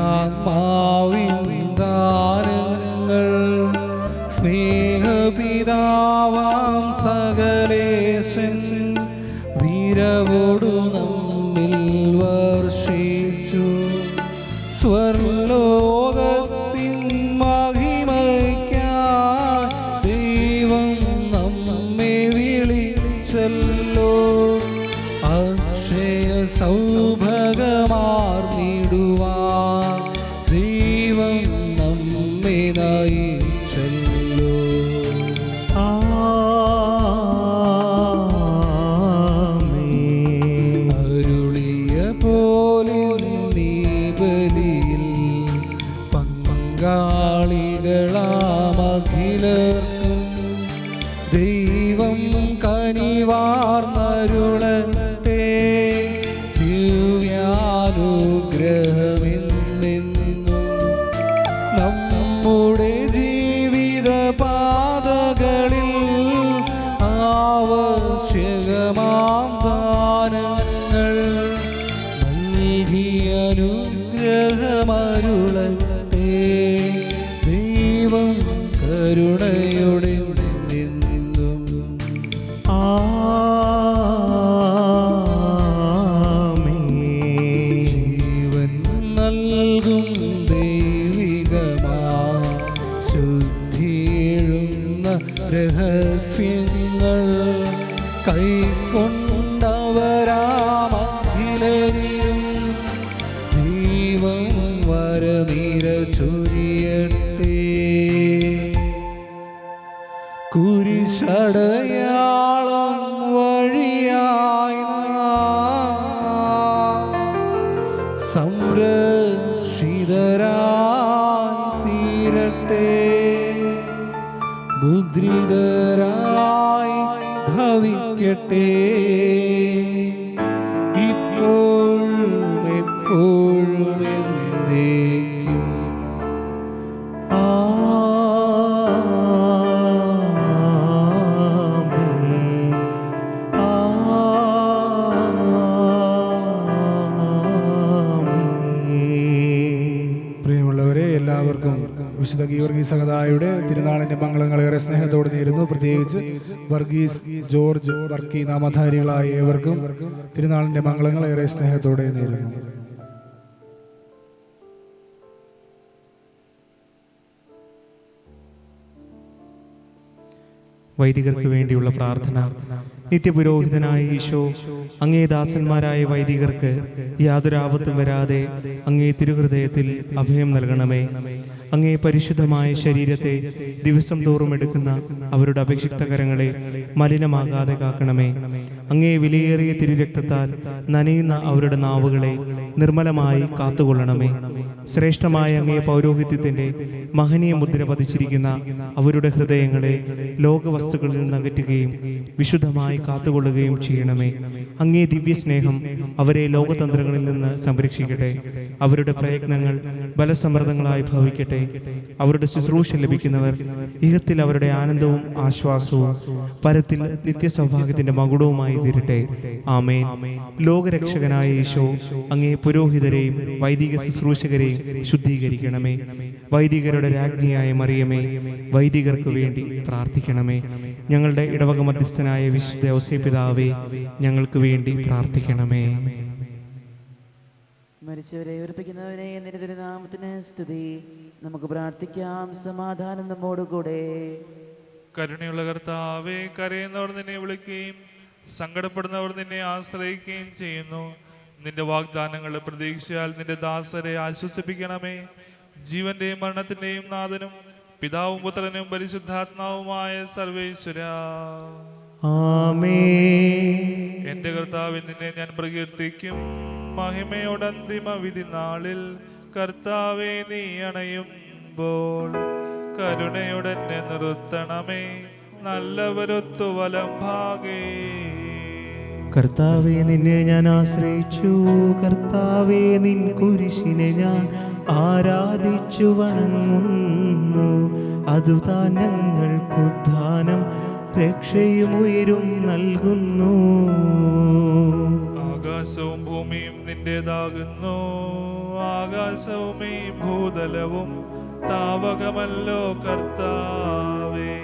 ദിവ്യാത്മാവിൻ ദാനങ്ങൾ സ്നേഹപിതാവാം സകലേശൻ വീരവോടു നമ്മിൽ വർഷിച്ചു. സ്വർലോകത്തിൻ മഹിമയ്ക്കായി ദൈവം നമ്മെ വിളിച്ചല്ലോ. അക്ഷയ സൗഭഗമാർന്നിടുവാൻ ദൈവം നമ്മെ നയിച്ചല്ലോ. ആമേൻ. അരുളിയ പോലെ നീ ബലിയിൽ പങ്കാളികളാമഖിലർക്കും ദൈവം കനിവാർന്നരുളട്ടെ. ദിവ്യാനുഗ്രഹമെന്നെന്നും നമ്മുടെ ജീവിത പാതകളിൽ ആവശ്യകമാം ദാനങ്ങൾ നൽകി അനുഗ്രഹമരുളട്ടെ. ദൈവം കരുണയോടെ നിന്നും ആമേൻ. ജീവൻ നൽകും ദൈവികമാ ശുദ്ധിയെഴുന്ന രഹസ്യങ്ങൾ കൈക്കൊണ്ടവരാമഖിലരിലും ദൈവം വരനിര ചൊരിയട്ടെ. കുരിശടയാളം വഴിയായി സംരക്ഷിതരായി തീരട്ടെ. മുദ്രിതരായി ഭവിക്കട്ടെ. ഇപ്പോഴും എപ്പോഴും എന്നേക്കും. ആമേൻ. ആമേൻ. പ്രിയമുള്ളവരെ, എല്ലാവർക്കും വിശുദ്ധ ഗീവർഗീസ് സഹദായുടെ തിരുനാളിന്റെ മംഗളങ്ങളേറെ സ്നേഹത്തോടെ നേരുന്നു. പ്രത്യേകിച്ച് വർഗീസ് ജോർജ് വർക്കി നാമധാരികളായ ഏവർക്കും തിരുനാളിന്റെ മംഗളങ്ങളേറെ സ്നേഹത്തോടെ നേരുന്നു. വൈദികർക്ക് വേണ്ടിയുള്ള പ്രാർത്ഥന. നിത്യപുരോഹിതനായ ഈശോ, അങ്ങേ ദാസന്മാരായ വൈദികർക്ക് യാതൊരു ആപത്തും വരാതെ അങ്ങേ തിരുഹൃദയത്തിൽ അഭയം നൽകണമേ. അങ്ങേ പരിശുദ്ധമായ ശരീരത്തെ ദിവസം തോറും എടുക്കുന്ന അവരുടെ അപേക്ഷിക്ത കരങ്ങളെ മലിനമാകാതെ കാക്കണമേ. അങ്ങേ വിലയേറിയ തിരുരക്തത്താൽ നനയുന്ന അവരുടെ നാവുകളെ നിർമ്മലമായി കാത്തുകൊള്ളണമേ. ശ്രേഷ്ഠമായ അങ്ങേ പൗരോഹിത്യത്തിന്റെ മഹനീയ മുദ്ര പതിച്ചിരിക്കുന്ന അവരുടെ ഹൃദയങ്ങളെ ലോകവസ്തുക്കളിൽ നിന്ന് അകറ്റുകയും വിശുദ്ധമായി കാത്തുകൊള്ളുകയും ചെയ്യണമേ. അങ്ങേ ദിവ്യസ്നേഹം അവരെ ലോകതന്ത്രങ്ങളിൽ നിന്ന് സംരക്ഷിക്കട്ടെ. അവരുടെ പ്രയത്നങ്ങൾ ബലസമൃദ്ധങ്ങളായി ഭവിക്കട്ടെ. അവരുടെ ശുശ്രൂഷ ലഭിക്കുന്നവർ ഇഹത്തിൽ അവരുടെ ആനന്ദവും ആശ്വാസവും, പരത്തിൽ നിത്യസൗഭാഗ്യത്തിന്റെ മകുടവുമായി തീരട്ടെ. ആമേൻ. ലോകരക്ഷകനായ ഈശോ, അങ്ങേ പുരോഹിതരെയും വൈദിക ശുശ്രൂഷകരെയും ശുദ്ധീകരിക്കണമേ. വൈദികരുടെ രാജ്ഞിയായ മറിയമേ, വൈദികർക്ക് വേണ്ടി പ്രാർത്ഥിക്കണമേ. ഞങ്ങളുടെ ഇടവക മധ്യസ്ഥനായ വിശുദ്ധ ഔസേപ്പിതാവേ, ഞങ്ങൾക്ക് വേണ്ടി പ്രാർത്ഥിക്കണമേ. മരിച്ചവരെ ഉറപ്പിക്കുന്നവനെ നിന്റെ തിരുനാമത്തിന് സ്തുതി. നമുക്ക് പ്രാർത്ഥിക്കാം. സമാധാനം നമ്മോടുകൂടെ. കരുണയുള്ള കർത്താവേ, കരയുന്നവർ നിന്നെ വിളിക്കുകയും സങ്കടപ്പെടുന്നവർ നിന്നെ ആശ്രയിക്കുകയും ചെയ്യുന്നു. നിന്റെ വാഗ്ദാനങ്ങളുടെ പ്രതീക്ഷയാൽ നിന്റെ ദാസരെ ആശ്വസിപ്പിക്കണമേ. ജീവന്റെയും മരണത്തിന്റെയും നാഥനും പിതാവും പുത്രനും പരിശുദ്ധാത്മാവുമായ സർവേശ്വരാ, ആമേൻ. എന്റെ കർത്താവിൽ നിന്നെ ഞാൻ പ്രകീർത്തിക്കും. മഹിമയുടെ അന്തിമ വിധി നാളിൽ കർത്താവെ നീ അണയുമ്പോൾ കരുണയുടെ എന്നെ നിർത്തണമേ. നല്ലവരൊത്തു വലം ഭാഗേ. കർത്താവേ, നിന്നെ ഞാൻ ആശ്രയിച്ചു. കർത്താവേ, നിൻ കുരിശിനെ ഞാൻ ആരാധിച്ചു വണങ്ങുന്നു. അതുതാൻ ഞങ്ങൾക്കുദ്ധാനം രക്ഷയും ഉയരും നൽകുന്നു. ആകാശവും ഭൂമിയും നിന്റേതാകുന്നു. ആകാശവും ഈ ഭൂതലവും താവകമല്ലോ കർത്താവേ.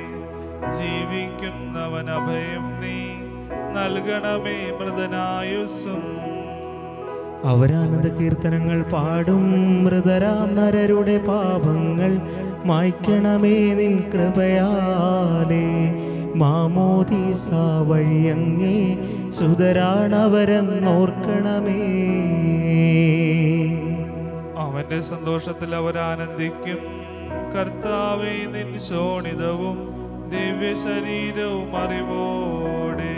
ജീവിക്കുന്നവൻ അഭയം നീ നൽകണമേ മൃതനായുസ്സും. അവരാനന്ദ കീർത്തനങ്ങൾ പാടും. മൃതരാം നരരുടെ പാപങ്ങൾ മായ്ക്കണമേ നിൻ കൃപയാലേ. മാമോദീസ വഴിയങ്ങേ സുതരാണവരെന്നോർക്കണമേ. അവന്റെ സന്തോഷത്തിൽ അവരാനന്ദിക്കും. കർത്താവേ, നിൻ ശോണിതവും ദിവ്യ ശരീരവും അറിവോടെ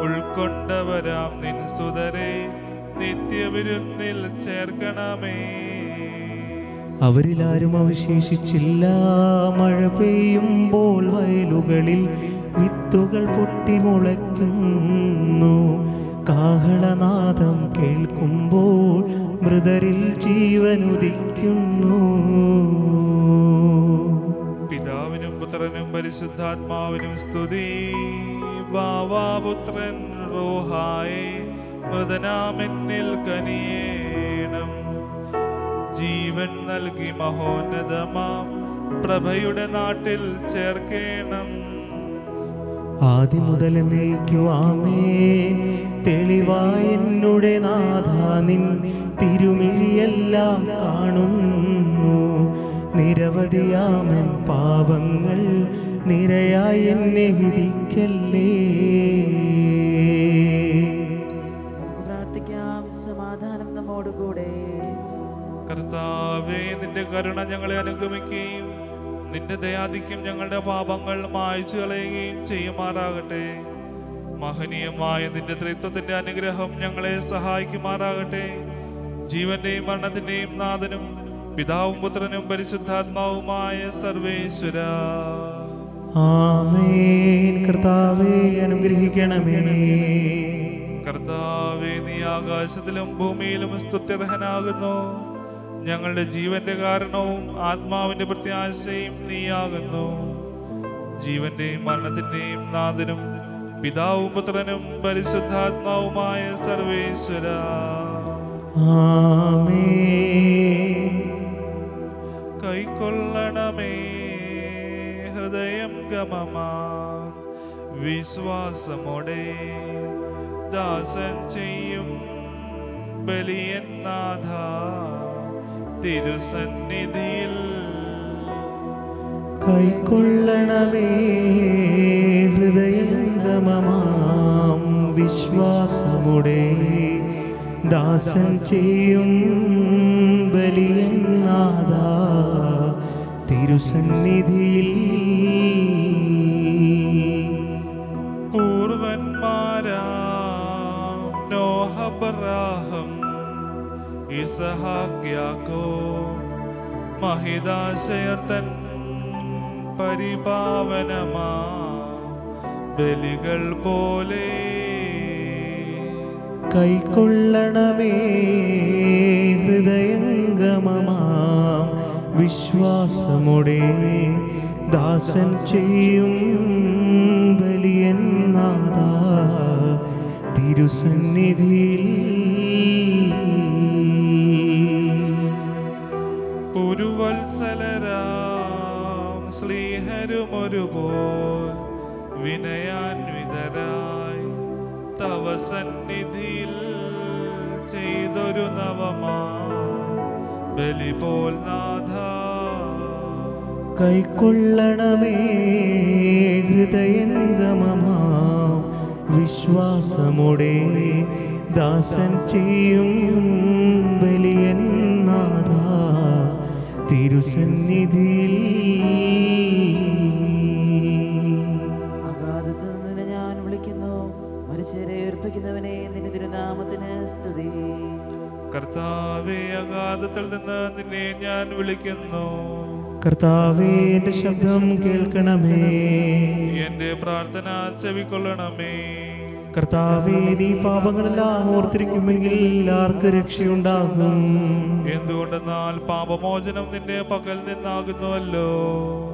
ഉൾക്കൊണ്ടവരാം നിൻ സുതരെ നിത്യവിരുന്നിൽ ചേർക്കണമേ. അവരിലാരും അവശേഷിച്ചില്ല. മഴ പെയ്യുമ്പോൾ വയലുകളിൽ വിത്തുകൾ പൊട്ടിമുളയ്ക്കുന്നു. കാഹളനാദം കേൾക്കുമ്പോൾ മൃതരിൽ ജീവനുദിക്കുന്നു. പിതാവിനും പുത്രനും പരിശുദ്ധാത്മാവിനും സ്തുതി. ബാവാപുത്രൻ റോഹായെ മൃതനാമെന്നിൽ കനിയേണം. ജീവൻ നൽകി മഹോന്നതമാം പ്രഭയുടെ നാട്ടിൽ ചേർക്കേണം. ആദ്യം മുതൽ എന്നേക്കുവാമേൻ. തെളിവായ എന്നുടെ നാഥ, നിൻ തിരുമിഴിയെല്ലാം കാണുന്നു. നിരവധിയാമൻ പാപങ്ങൾ നിരയായി എന്നെ വിധിക്കല്ലേ. നമുക്ക് പ്രാർത്ഥിക്കാം. സമാധാനം നമ്മോടുകൂടെ. കർത്താവേ, നിന്റെ കരുണ ഞങ്ങളെ അനുഗമിക്കുകയും നിന്റെ ദയാധിക്യം ഞങ്ങളുടെ പാപങ്ങൾ മായ്ച്ചു കളയുകയും ചെയ്യുമാറാകട്ടെ. മഹനീയമായ നിന്റെ ത്രിത്വത്തിന്റെ അനുഗ്രഹം ഞങ്ങളെ സഹായിക്കുമാറാകട്ടെ. ജീവന്റെയും മരണത്തിന്റെയും നാഥനും പിതാവും പുത്രനും പരിശുദ്ധാത്മാവുമായ സർവേശ്വരാ, ആമേൻ. കർത്താവേ, അനുഗ്രഹിക്കണമേ. കർത്താവേ, നീ ആകാശത്തിലും ഭൂമിയിലും സ്തുത്യർഹനാകുന്നു. ഞങ്ങളുടെ ജീവന്റെ കാരണവും ആത്മാവിന്റെ പ്രത്യാശയും നീയാകുന്നു. ജീവന്റെയും മരണത്തിന്റെയും നാഥനും പിതാവും പുത്രനും പരിശുദ്ധാത്മാവുമായ സർവേശ്വരാ, ആമേൻ. കൈക്കൊള്ളണമേ ഹൃദയം ഗമമാ വിശ്വാസമോടെ ദാസൻ ചെയ്യും ബലിയൻ നാഥ തിരുസന്നിധിയിൽ. കൈക്കൊള്ളണമേ ഹൃദയംഗമമാം വിശ്വാസമുടെ ദാസൻ ചെയ്യും ബലിയൻ നാഥ തിരുസന്നിധിയിൽ. പൂർവന്മാരാം നോഹ, അബ്രാഹം, ഇസഹാക്ക്, യാക്കോബ് മഹിതാശയർത്തൻ പരിപാവനമാ ബലികൾ പോലെ കൈക്കൊള്ളണമേ ഹൃദയംഗമമാം വിശ്വാസമുടെ ദാസൻ ചെയ്യും ബലിയൻ നാഥ തിരുസന്നിധിയിൽ. പുരുവത്സലരാം സ്ലീഹരുമൊരുപോൽ വിനയാന്വിതരായി തവ സന്നിധിയിൽ ചെയ്തൊരു നവമാ ബലി പോൽ നാഥ. കൈക്കൊള്ളണമേ ഹൃദയംഗമമാം വിശ്വാസമുടെ ദാസൻ ചെയ്യും ബലിയൻ നാഥ തിരുസന്നിധിയിൽ. അഗാധത്തിൽ നിന്ന് ഞാൻ വിളിക്കുന്നു, മരിച്ചവരെ ഉയർപ്പിക്കുന്നവനെ, നിന്റെ തിരുനാമത്തിന് സ്തുതി. കർത്താവേ, അഗാധത്തിൽ നിന്ന് നിന്നെ ഞാൻ വിളിക്കുന്നു. കർത്താവേ, എന്റെ ശബ്ദം കേൾക്കണമേ. എന്റെ പ്രാർത്ഥന ചെവിക്കൊള്ളണമേ. കർത്താവേ, നീ പാപങ്ങളെല്ലാം ഓർത്തിരിക്കുമെങ്കിൽ ആർക്ക് രക്ഷയുണ്ടാകും? എന്തുകൊണ്ടെന്നാൽ പാപമോചനം നിന്റെ പക്കൽ നിന്നാകുന്നുവല്ലോ.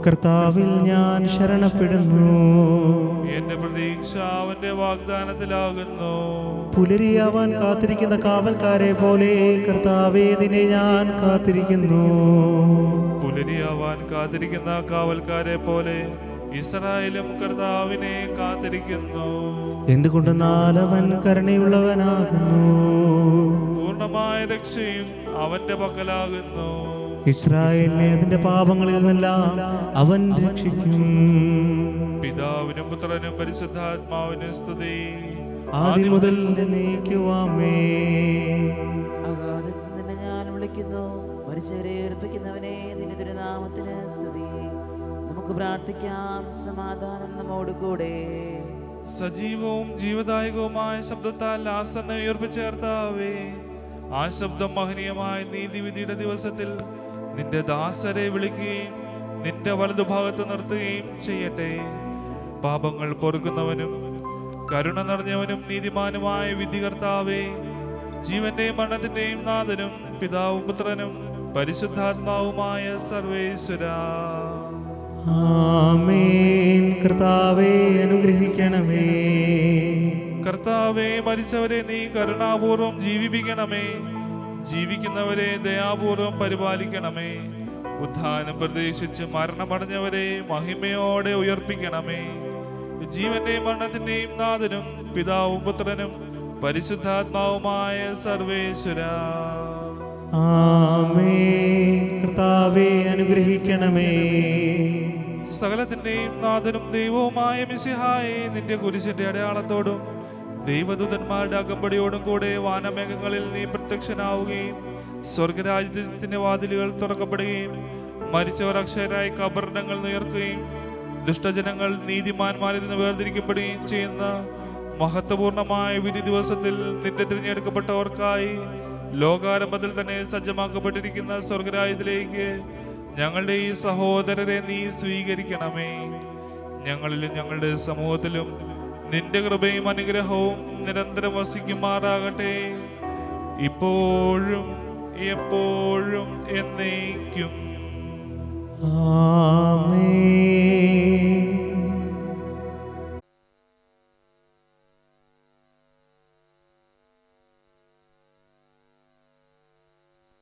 കർത്താവിൽ ഞാൻ ശരണപ്പെടുന്നു. എന്റെ പ്രതീക്ഷ അവന്റെ വാഗ്ദാനത്തിലാകുന്നു. പുലരിയാവാൻ കാത്തിരിക്കുന്ന കാവൽക്കാരെ പോലെ കർത്താവേ, നിന്നെ ഞാൻ കാത്തിരിക്കുന്നു. പുലരിയാവാൻ കാത്തിരിക്കുന്ന കാവൽക്കാരെ പോലെ ഇസ്രായേലും കർത്താവിനെ കാത്തിരിക്കുന്നു. എന്തുകൊണ്ടെന്നാൽ അവൻ കരുണയുള്ളവനാകുന്നു. പൂർണ്ണമായ രക്ഷയും അവന്റെ പക്കലാകുന്നു. ഇസ്രായേലിനെ അതിന്റെ പാപങ്ങളിൽ നിന്നെല്ലാം അവൻ രക്ഷിക്കും. പിതാവിനും പുത്രനും പരിശുദ്ധാത്മാവിനും സ്തുതി, ആദ്യം മുതൽ എന്നേക്കുമാമേ. അഗാധത്തിൽ നിന്ന് ഞാൻ വിളിക്കുന്നു, മരിച്ചവരെ ഉയർപ്പിക്കുന്നവനെ, നിന്റെ തിരുനാമത്തിന് സ്തുതി. നമുക്ക് പ്രാർത്ഥിക്കാം, സമാധാനം നമ്മോടുകൂടെ. സജീവവും ജീവദായകവുമായ ശബ്ദത്താൽ ആസന്നെ ഉയർപ്പിച്ചേർത്താവേ, ആ ശബ്ദം മഹനീയമായ നീതിവിധിയുടെ ദിവസത്തിൽ നിന്റെ ദാസരെ വിളിക്കുകയും നിന്റെ വലതുഭാഗത്ത് നിർത്തുകയും ചെയ്യട്ടെ. പാപങ്ങൾ പൊറുക്കുന്നവനും കരുണ നിറഞ്ഞവനും നീതിമാനുമായ വിധികർത്താവേ, ജീവന്റെയും മരണത്തിന്റെയും നാഥനും പിതാവും പുത്രനും പരിശുദ്ധാത്മാവുമായ സർവേശ്വരാ, ആമേൻ. കർത്താവേ, അനുഗ്രഹിക്കണമേ. കർത്താവേ, മരിച്ചവരെ നീ കരുണാപൂർവം ജീവിപ്പിക്കണമേ. ജീവിക്കുന്നവരെ ദയാപൂർവം പരിപാലിക്കണമേ. ഉത്ഥാനം പ്രതീക്ഷിച്ച് മരണമടഞ്ഞവരെ മഹിമയോടെ ഉയർപ്പിക്കണമേ. ജീവന്റെയും മരണത്തിന്റെയും നാഥനും പിതാവും പുത്രനും പരിശുദ്ധാത്മാവുമായ സർവേശ്വരാ, ആമേൻ. കർത്താവേ, അനുഗ്രഹിക്കണമേ. സകലത്തിന്റെയും നാഥനും ദൈവവുമായ മിശിഹായെ, നിന്റെ കുരിശിന്റെ അടയാളത്തോടും ദൈവദൂതന്മാരുടെ അകമ്പടിയോടും കൂടെ വാനമേഘങ്ങളിൽ നീ പ്രത്യക്ഷനാവുകയും സ്വർഗരാജ്യത്തിന്റെ വാതിലുകൾ തുറക്കപ്പെടുകയും മരിച്ചവർ അക്ഷയരായി കബറിടങ്ങൾ ഉയർത്തുകയും ദുഷ്ടജനങ്ങൾ നീതിമാന്മാരിൽ നിന്ന് വേർതിരിക്കപ്പെടുകയും ചെയ്യുന്ന മഹത്വപൂർണമായ വിധി ദിവസത്തിൽ നിന്റെ തിരഞ്ഞെടുക്കപ്പെട്ടവർക്കായി ലോകാരംഭത്തിൽ തന്നെ സജ്ജമാക്കപ്പെട്ടിരിക്കുന്ന സ്വർഗരാജ്യത്തിലേക്ക് ഞങ്ങളുടെ ഈ സഹോദരരെ നീ സ്വീകരിക്കണമേ. ഞങ്ങളിലും ഞങ്ങളുടെ സമൂഹത്തിലും നിന്റെ കൃപയും അനുഗ്രഹവും നിരന്തരം വസിക്കുമാറാകട്ടെ, ഇപ്പോഴും എപ്പോഴും എന്നേക്കും. ആമേൻ.